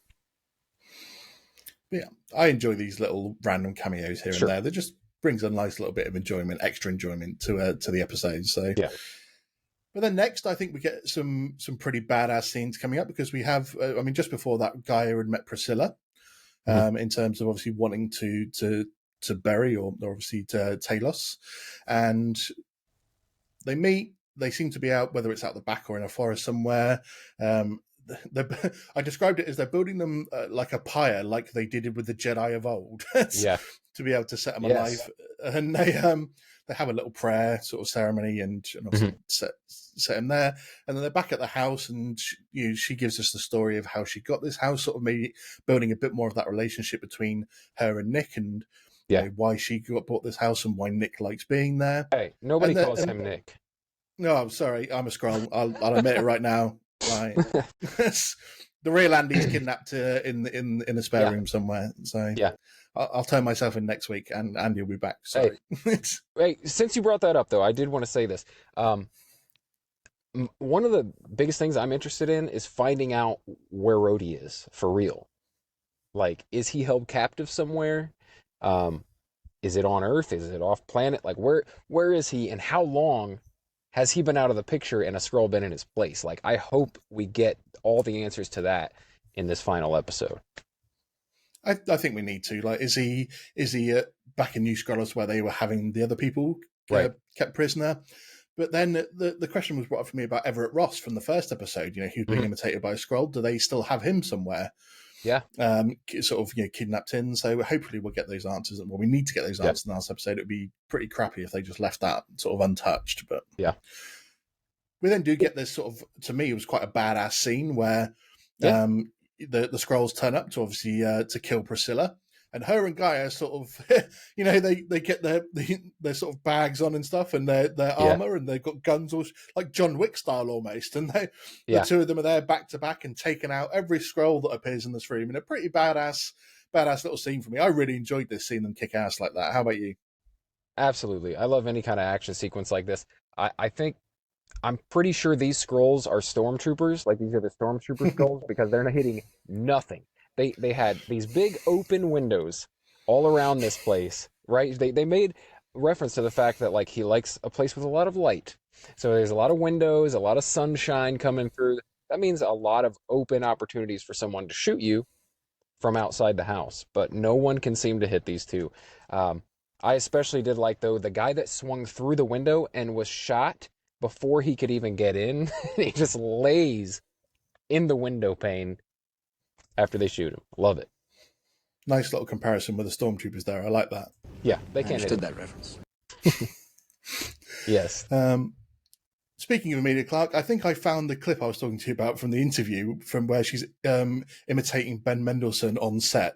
Yeah, I enjoy these little random cameos here and there. That just brings a nice little bit of enjoyment, extra enjoyment to the episodes. So But then next, I think we get some pretty badass scenes coming up because we have, just before that, Gaia had met Priscilla in terms of obviously wanting to bury or obviously to Talos, and they meet. They seem to be out, whether it's out the back or in a forest somewhere. I described it as they're building them like a pyre, like they did with the Jedi of old, to be able to set them alive. And they have a little prayer sort of ceremony and obviously set him there. And then they're back at the house, and she gives us the story of how she got this house, sort of maybe building a bit more of that relationship between her and Nick, and why she bought this house and why Nick likes being there.
Hey, nobody calls him Nick.
No, I'm sorry, I'm a Skrull. I'll admit it right now. Right. The real Andy's kidnapped in the spare room somewhere. So I'll turn myself in next week, and Andy will be back. Sorry.
Hey, since you brought that up, though, I did want to say this. One of the biggest things I'm interested in is finding out where Rhodey is for real. Like, is he held captive somewhere? Is it on Earth? Is it off planet? Like, where is he, and how long has he been out of the picture and a Skrull been in his place? Like, I hope we get all the answers to that in this final episode.
I think we need to. Like, is he back in New Skrullos where they were having the other people kept prisoner? But then the question was brought up for me about Everett Ross from the first episode. You know, who's being imitated by a Skrull. Do they still have him somewhere?
Yeah.
Sort of, you know, kidnapped in. So hopefully we'll get those answers. Well, we need to get those answers in the last episode. It would be pretty crappy if they just left that sort of untouched. But
yeah,
we then do get this sort of, to me, it was quite a badass scene where the Skrulls turn up to obviously to kill Priscilla. And her and Gaia sort of, you know, they get their sort of bags on and stuff, and their armor, and they've got guns, all like John Wick style almost. And the two of them are there back to back and taking out every Skrull that appears in the room in a pretty badass little scene for me. I really enjoyed this, seeing them kick ass like that. How about you?
Absolutely. I love any kind of action sequence like this. I think I'm pretty sure these Skrulls are stormtroopers. Like, these are the stormtrooper Skrulls because they're not hitting nothing. They had these big open windows all around this place, right? They made reference to the fact that, like, he likes a place with a lot of light. So there's a lot of windows, a lot of sunshine coming through. That means a lot of open opportunities for someone to shoot you from outside the house. But no one can seem to hit these two. I especially did like, though, the guy that swung through the window and was shot before he could even get in. He just lays in the window pane after they shoot him. Love it.
Nice little comparison with the stormtroopers there. I like that.
Yeah, they can't
understood that reference.
Yes.
Speaking of Emilia Clarke, I think I found the clip I was talking to you about from the interview, from where she's imitating Ben Mendelsohn on set.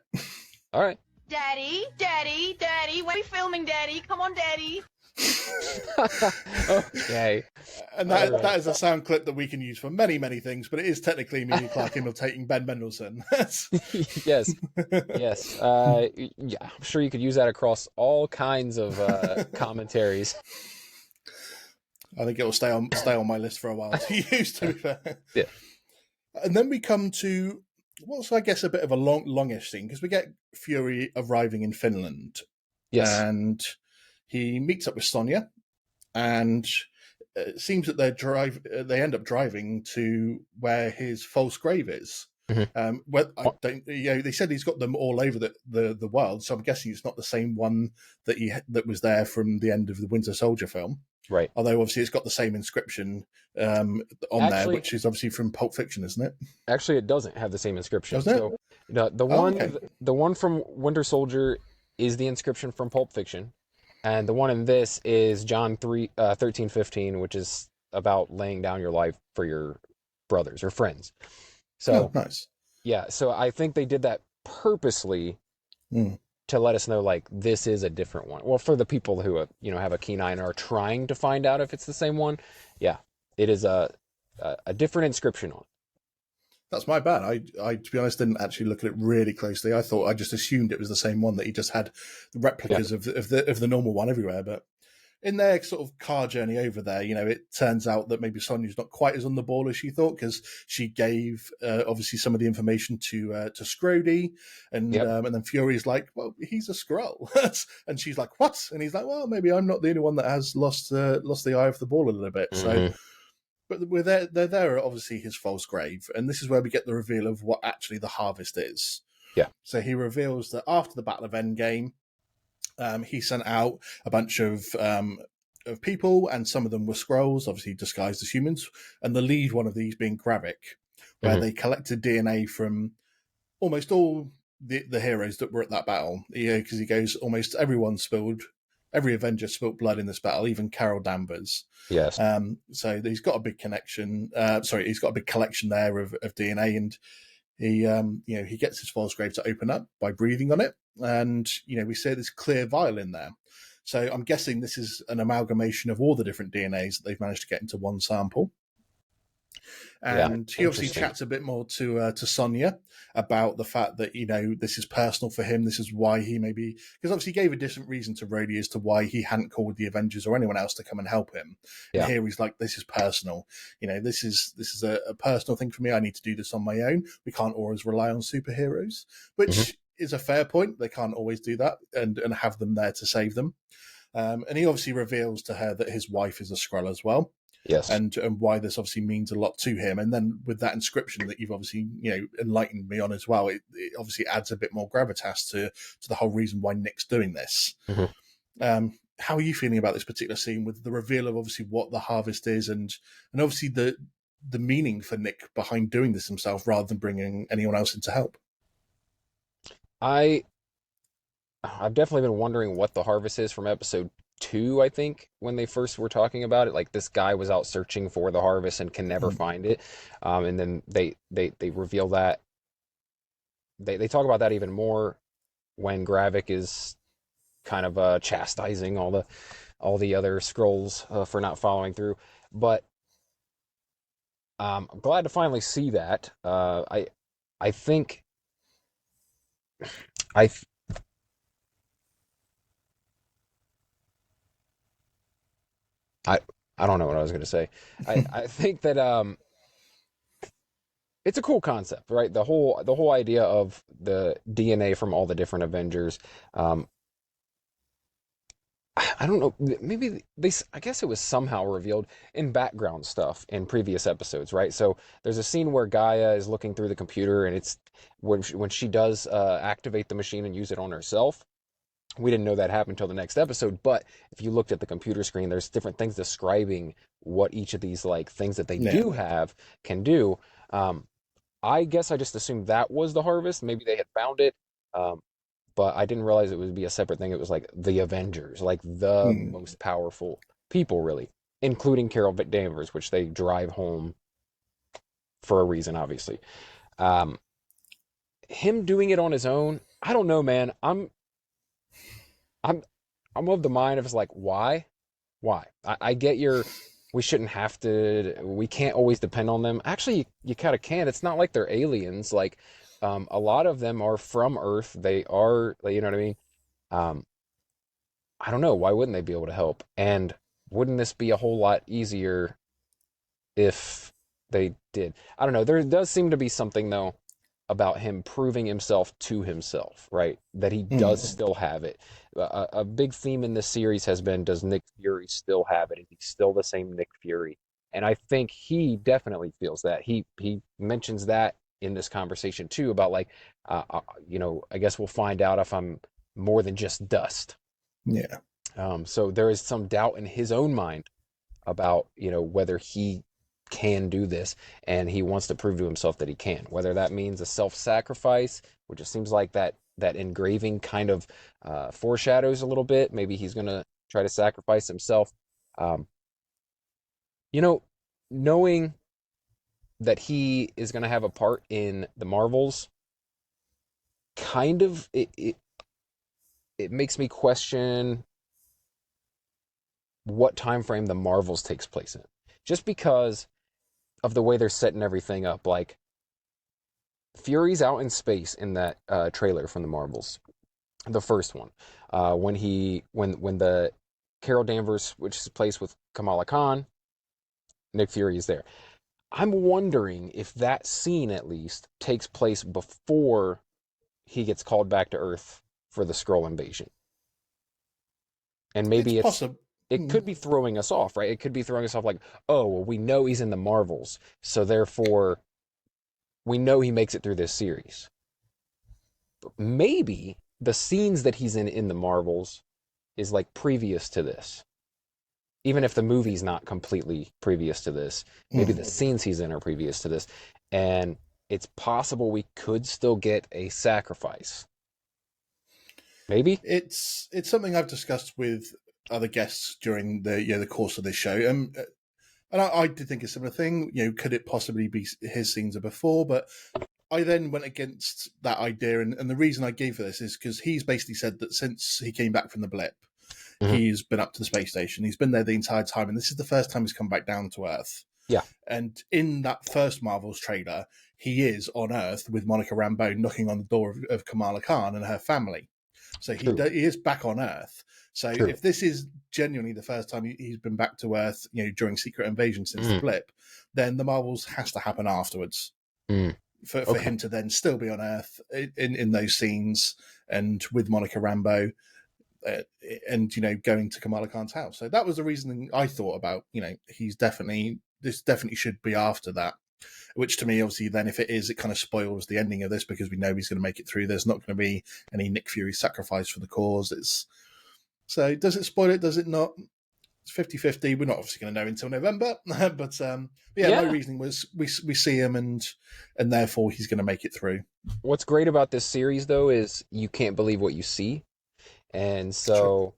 All right.
Daddy, when are we filming, Daddy? Come on, Daddy.
Okay.
And that is a sound clip that we can use for many, many things, but it is technically Emilia Clarke imitating Ben Mendelsohn.
Yes. Yes. Yeah, I'm sure you could use that across all kinds of commentaries.
I think it will stay on my list for a while to use, to be fair.
Yeah.
And then we come to what's, I guess, a bit of a longish scene, because we get Fury arriving in Finland.
Yes.
And he meets up with Sonya, and it seems that they end up driving to where his false grave is.
Mm-hmm.
They said he's got them all over the world, so I'm guessing it's not the same one that was there from the end of the Winter Soldier film.
Right.
Although obviously it's got the same inscription on there, which is obviously from Pulp Fiction, isn't it?
Actually, it doesn't have the same inscription.
Doesn't
it? So the one from Winter Soldier is the inscription from Pulp Fiction. And the one in this is John 13:15, which is about laying down your life for your brothers or friends. So
nice.
Yeah, so I think they did that purposely to let us know, like, this is a different one. Well, for the people who have a keen eye and are trying to find out if it's the same one, yeah, it is a different inscription on it.
That's my bad. I to be honest, didn't actually look at it really closely. I just assumed it was the same one, that he just had the replicas of the normal one everywhere. But in their sort of car journey over there, it turns out that maybe Sonya's not quite as on the ball as she thought, because she gave obviously some of the information to Scrody, and then Fury's like, well, he's a Skrull, and she's like, what? And he's like, well, maybe I'm not the only one that has lost the eye of the ball a little bit.
Mm-hmm.
So. But they're there at obviously his false grave, and this is where we get the reveal of what actually the Harvest is.
Yeah.
So he reveals that after the Battle of Endgame, he sent out a bunch of people, and some of them were Skrulls, obviously disguised as humans, and the lead one of these being Gravik, where they collected DNA from almost all the heroes that were at that battle. Because he goes, almost every Avenger spilled blood in this battle, even Carol Danvers.
Yes.
So he's got a big connection. He's got a big collection there of DNA, and he gets his false grave to open up by breathing on it, and we see this clear vial in there. So I'm guessing this is an amalgamation of all the different DNAs that they've managed to get into one sample. And he obviously chats a bit more to Sonya about the fact that this is personal for him. This is why he maybe, because obviously he gave a different reason to Rhodey as to why he hadn't called the Avengers or anyone else to come and help him. Yeah. And here he's like, this is personal. This is a personal thing for me. I need to do this on my own. We can't always rely on superheroes, which is a fair point. They can't always do that and have them there to save them. And he obviously reveals to her that his wife is a Skrull as well.
Yes.
and why this obviously means a lot to him. And then with that inscription that you've obviously, enlightened me on as well, it obviously adds a bit more gravitas to the whole reason why Nick's doing this. How are you feeling about this particular scene with the reveal of obviously what the harvest is, and obviously the meaning for Nick behind doing this himself rather than bringing anyone else in to help?
I've definitely been wondering what the harvest is from episode 2, I think, when they first were talking about it. Like, this guy was out searching for the harvest and can never find it. And then they reveal that. They talk about that even more when Gravik is kind of chastising all the other scrolls for not following through. But I'm glad to finally see that. I think I I don't know what I was going to say. I think that it's a cool concept, right? The whole idea of the DNA from all the different Avengers. I don't know. Maybe I guess it was somehow revealed in background stuff in previous episodes, right? So there's a scene where Gaia is looking through the computer, and it's when she does activate the machine and use it on herself. We didn't know that happened until the next episode, but if you looked at the computer screen, there's different things describing what each of these like things that they do have can do. I guess I just assumed that was the harvest. Maybe they had found it. But I didn't realize it would be a separate thing. It was like the Avengers, like the most powerful people, really, including Carol Danvers, which they drive home for a reason, obviously. Him doing it on his own, I don't know, man. I'm of the mind of it's like, why? I get we shouldn't have to. We can't always depend on them. Actually, you kind of can. It's not like they're aliens. Like, a lot of them are from Earth. They are, you know what I mean? I don't know. Why wouldn't they be able to help? And wouldn't this be a whole lot easier if they did? I don't know. There does seem to be something, though, about him proving himself to himself, right? That he does still have it. A big theme in this series has been, does Nick Fury still have it? Is he still the same Nick Fury? And I think he definitely feels that. He mentions that in this conversation too, about like, I guess we'll find out if I'm more than just dust.
Yeah.
So there is some doubt in his own mind about, whether he can do this, and he wants to prove to himself that he can, whether that means a self-sacrifice, which it seems like that engraving kind of foreshadows a little bit. Maybe he's going to try to sacrifice himself. Knowing that he is going to have a part in the Marvels, kind of, it makes me question what time frame the Marvels takes place in, just because of the way they're setting everything up. Like, Fury's out in space in that trailer from the Marvels, the first one, when the Carol Danvers, which is placed with Kamala Khan, Nick Fury is there. I'm wondering if that scene at least takes place before he gets called back to Earth for the Skrull invasion. And maybe
it's possible.
It could be throwing us off, right? It could be throwing us off like, oh, well, we know he's in the Marvels, so therefore we know he makes it through this series. But maybe the scenes that he's in the Marvels is like previous to this. Even if the movie's not completely previous to this, maybe the scenes he's in are previous to this. And it's possible we could still get a sacrifice. Maybe?
It's something I've discussed with other guests during the course of this show. And I did think a similar thing. Could it possibly be his scenes are before? But I then went against that idea. And the reason I gave for this is because he's basically said that since he came back from the blip, he's been up to the space station. He's been there the entire time, and this is the first time he's come back down to Earth.
Yeah.
And in that first Marvels trailer, he is on Earth with Monica Rambeau knocking on the door of Kamala Khan and her family. So he is back on Earth. So if this is genuinely the first time he's been back to Earth, during Secret Invasion since the blip, then the Marvels has to happen afterwards for him to then still be on Earth in those scenes and with Monica Rambeau. and going to Kamala Khan's house. So that was the reasoning I thought about. This definitely should be after that. Which to me, obviously, then if it is, it kind of spoils the ending of this because we know he's going to make it through. There's not going to be any Nick Fury sacrifice for the cause. So does it spoil it? Does it not? It's 50-50. We're not obviously going to know until November, but my reasoning was we see him and therefore he's going to make it through.
What's great about this series though is you can't believe what you see, and so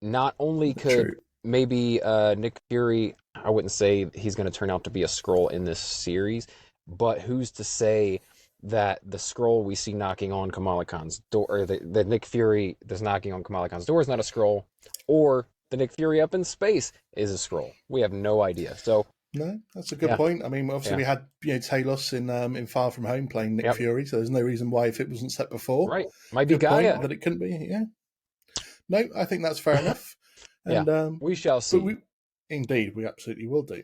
not only could maybe Nick Fury, I wouldn't say he's going to turn out to be a Skrull in this series, but who's to say that the Skrull we see knocking on Kamala Khan's door, or the Nick Fury that's knocking on Kamala Khan's door is not a Skrull, or the Nick Fury up in space is a Skrull? We have no idea. So
no, that's a good point. I mean, obviously we had Talos in Far From Home playing Nick Fury, so there's no reason why if it wasn't set before,
right? Might be Gaia
that it couldn't be. Yeah, no, I think that's fair enough. And
we shall see.
Indeed, we absolutely will do.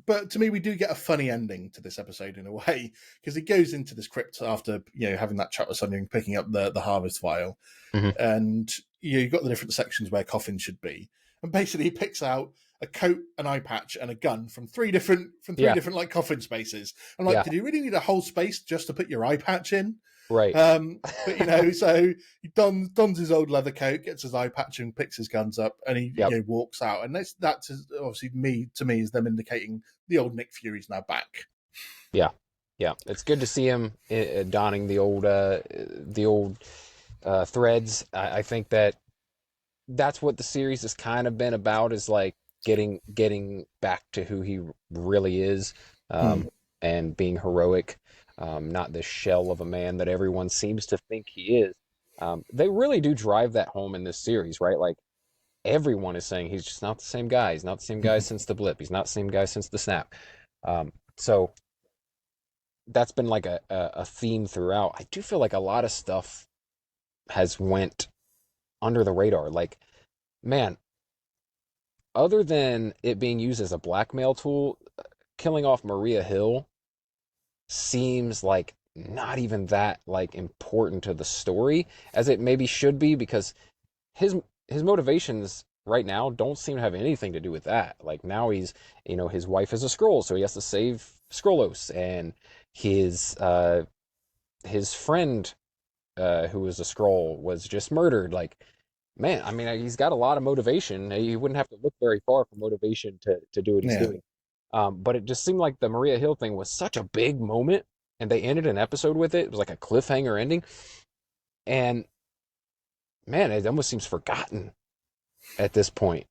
But to me, we do get a funny ending to this episode in a way, because he goes into this crypt after having that chat with Sonya and picking up the harvest vial, and you've got the different sections where coffins should be, and basically he picks out a coat, an eye patch, and a gun from three different like coffin spaces. I'm like, did you really need a whole space just to put your eye patch in?
Right.
But so he dons his old leather coat, gets his eye patch, and picks his guns up, and he walks out. And that's obviously to me is them indicating the old Nick Fury's now back.
Yeah, it's good to see him donning the old threads. I think that's what the series has kind of been about, is like getting back to who he really is, and being heroic. Not this shell of a man that everyone seems to think he is. They really do drive that home in this series, right? Like, everyone is saying he's just not the same guy. He's not the same guy since the blip. He's not the same guy since the snap. So that's been like a theme throughout. I do feel like a lot of stuff has went under the radar. Like, man, other than it being used as a blackmail tool, killing off Maria Hill seems like not even that like important to the story as it maybe should be, because his motivations right now don't seem to have anything to do with that. Like, now he's his wife is a Skrull, so he has to save Skrullos, and his friend who was a Skrull was just murdered. Like, man, I mean, he's got a lot of motivation. He wouldn't have to look very far for motivation to do what he's doing. But it just seemed like the Maria Hill thing was such a big moment, and they ended an episode with it. It was like a cliffhanger ending. And man, it almost seems forgotten at this point.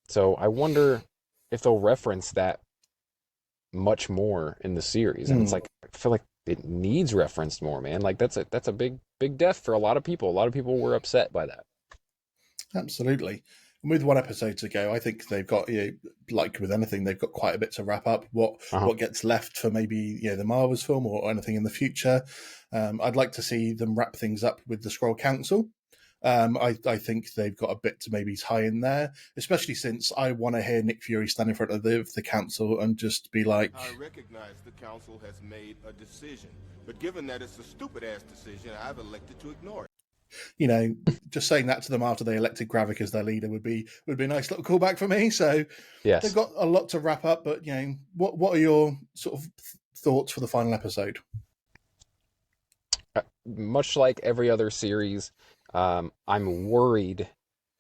So I wonder if they'll reference that much more in the series. And it's like, I feel like it needs referenced more, man. Like, that's a big death for a lot of people. A lot of people were upset by that.
Absolutely. And with one episode to go, I think they've got, like with anything, they've got quite a bit to wrap up. What gets left for maybe the Marvels film or anything in the future. I'd like to see them wrap things up with the Skrull Council. I think they've got a bit to maybe tie in there, especially since I want to hear Nick Fury stand in front of the council and just be like,
I recognize the council has made a decision, but given that it's a stupid-ass decision, I've elected to ignore it.
Just saying that to them after they elected Gravik as their leader would be a nice little callback for me. So
yes,
they've got a lot to wrap up, but what are your sort of thoughts for the final episode?
Much like every other series, I'm worried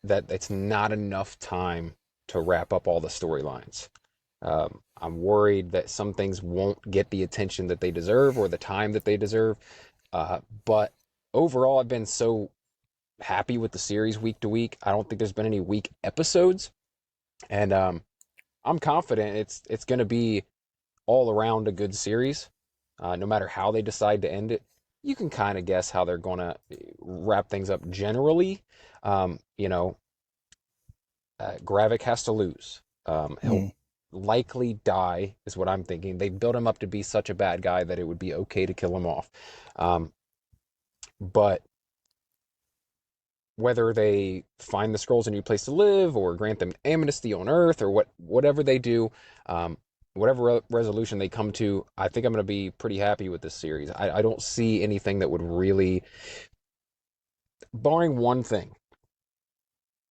that it's not enough time to wrap up all the storylines. I'm worried that some things won't get the attention that they deserve or the time that they deserve. But overall, I've been so happy with the series week to week. I don't think there's been any weak episodes. And I'm confident it's going to be all around a good series. No matter how they decide to end it, you can kind of guess how they're going to wrap things up generally. Gravik has to lose. He'll likely die, is what I'm thinking. They built him up to be such a bad guy that it would be okay to kill him off. But whether they find the Skrulls a new place to live or grant them amnesty on Earth or whatever they do, whatever resolution they come to, I think I'm going to be pretty happy with this series. I don't see anything that would really, barring one thing,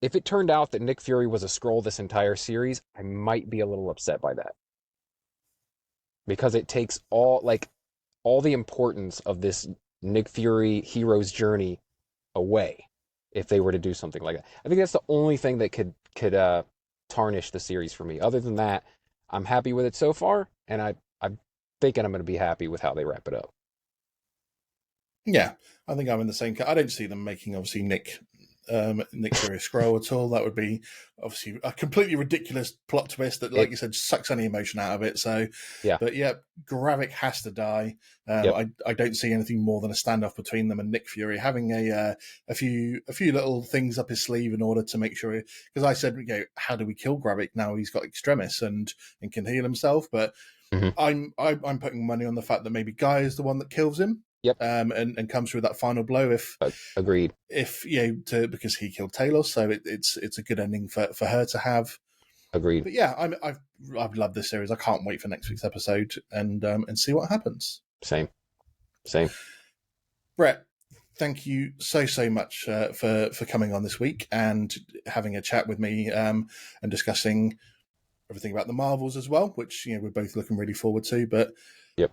if it turned out that Nick Fury was a Skrull this entire series, I might be a little upset by that. Because it takes all the importance of this Nick Fury hero's journey away if they were to do something like that. I think that's the only thing that could tarnish the series for me. Other than that, I'm happy with it so far, and I'm thinking I'm going to be happy with how they wrap it up.
Yeah, I think I'm in the same. I don't see them making obviously Nick Fury Skrull at all. That would be obviously a completely ridiculous plot twist that, like you said, sucks any emotion out of it. So,
yeah,
but yeah, Gravik has to die. I don't see anything more than a standoff between them and Nick Fury having a few little things up his sleeve in order to make sure. Because I said, how do we kill Gravik now? He's got Extremis and can heal himself. But I'm putting money on the fact that maybe Guy is the one that kills him.
Yep.
And comes through that final blow. If
agreed.
If because he killed Talos, so it's a good ending for her to have.
Agreed.
But yeah, I've loved this series. I can't wait for next week's episode and see what happens.
Same.
Brett, thank you so much for coming on this week and having a chat with me and discussing everything about the Marvels as well, which we're both looking really forward to. But
yep.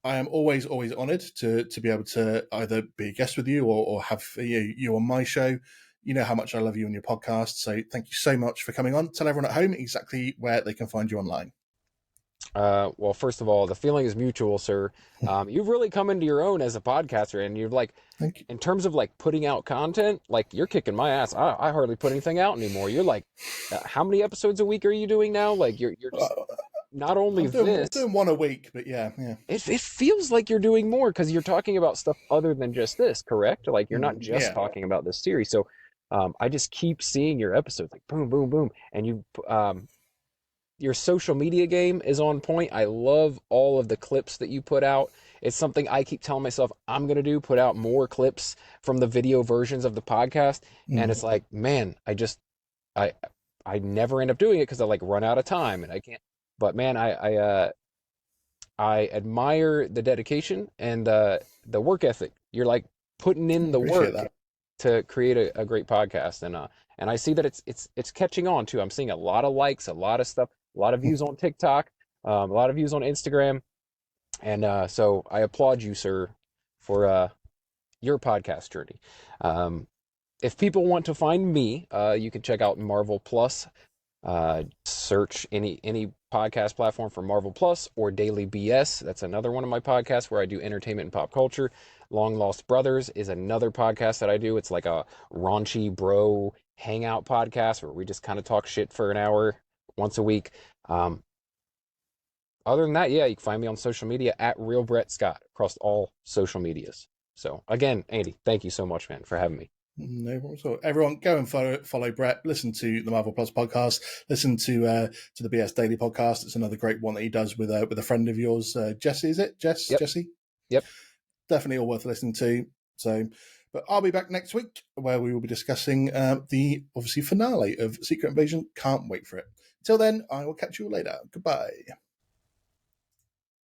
I am always honoured to be able to either be a guest with you or have you on my show. You know how much I love you and your podcast. So thank you so much for coming on. Tell everyone at home exactly where they can find you online.
Well, first of all, the feeling is mutual, sir. You've really come into your own as a podcaster, and you've in terms of putting out content, you're kicking my ass. I hardly put anything out anymore. You're how many episodes a week are you doing now? You're just... Not only
I'm doing one a week, but yeah.
It feels like you're doing more because you're talking about stuff other than just this, correct? You're not just talking about this series. So I just keep seeing your episodes boom, boom, boom. And your social media game is on point. I love all of the clips that you put out. It's something I keep telling myself I'm going to do, put out more clips from the video versions of the podcast. And it's man, I never end up doing it because I run out of time and I can't. But man, I admire the dedication and the work ethic. You're putting in the work to create a great podcast, and I see that it's catching on too. I'm seeing a lot of likes, a lot of stuff, a lot of views on TikTok, a lot of views on Instagram, and so I applaud you, sir, for your podcast journey. If people want to find me, you can check out Marvel Plus. Search any podcast platform for Marvel Plus or Daily BS. That's another one of my podcasts where I do entertainment and pop culture. Long Lost Brothers is another podcast that I do. It's like a raunchy bro hangout podcast where we just kind of talk shit for an hour once a week. Other than that, yeah, you can find me on social media at Real Brett Scott across all social medias. So again, Andy, thank you so much, man, for having me.
No problem at all. Everyone, go and follow Brett. Listen to the Marvel Plus podcast. Listen to the BS Daily podcast. It's another great one that he does with a friend of yours, Jesse. Is it Jess?
Yep.
Jesse.
Yep.
Definitely all worth listening to. So, but I'll be back next week where we will be discussing the obviously finale of Secret Invasion. Can't wait for it. Until then, I will catch you later. Goodbye.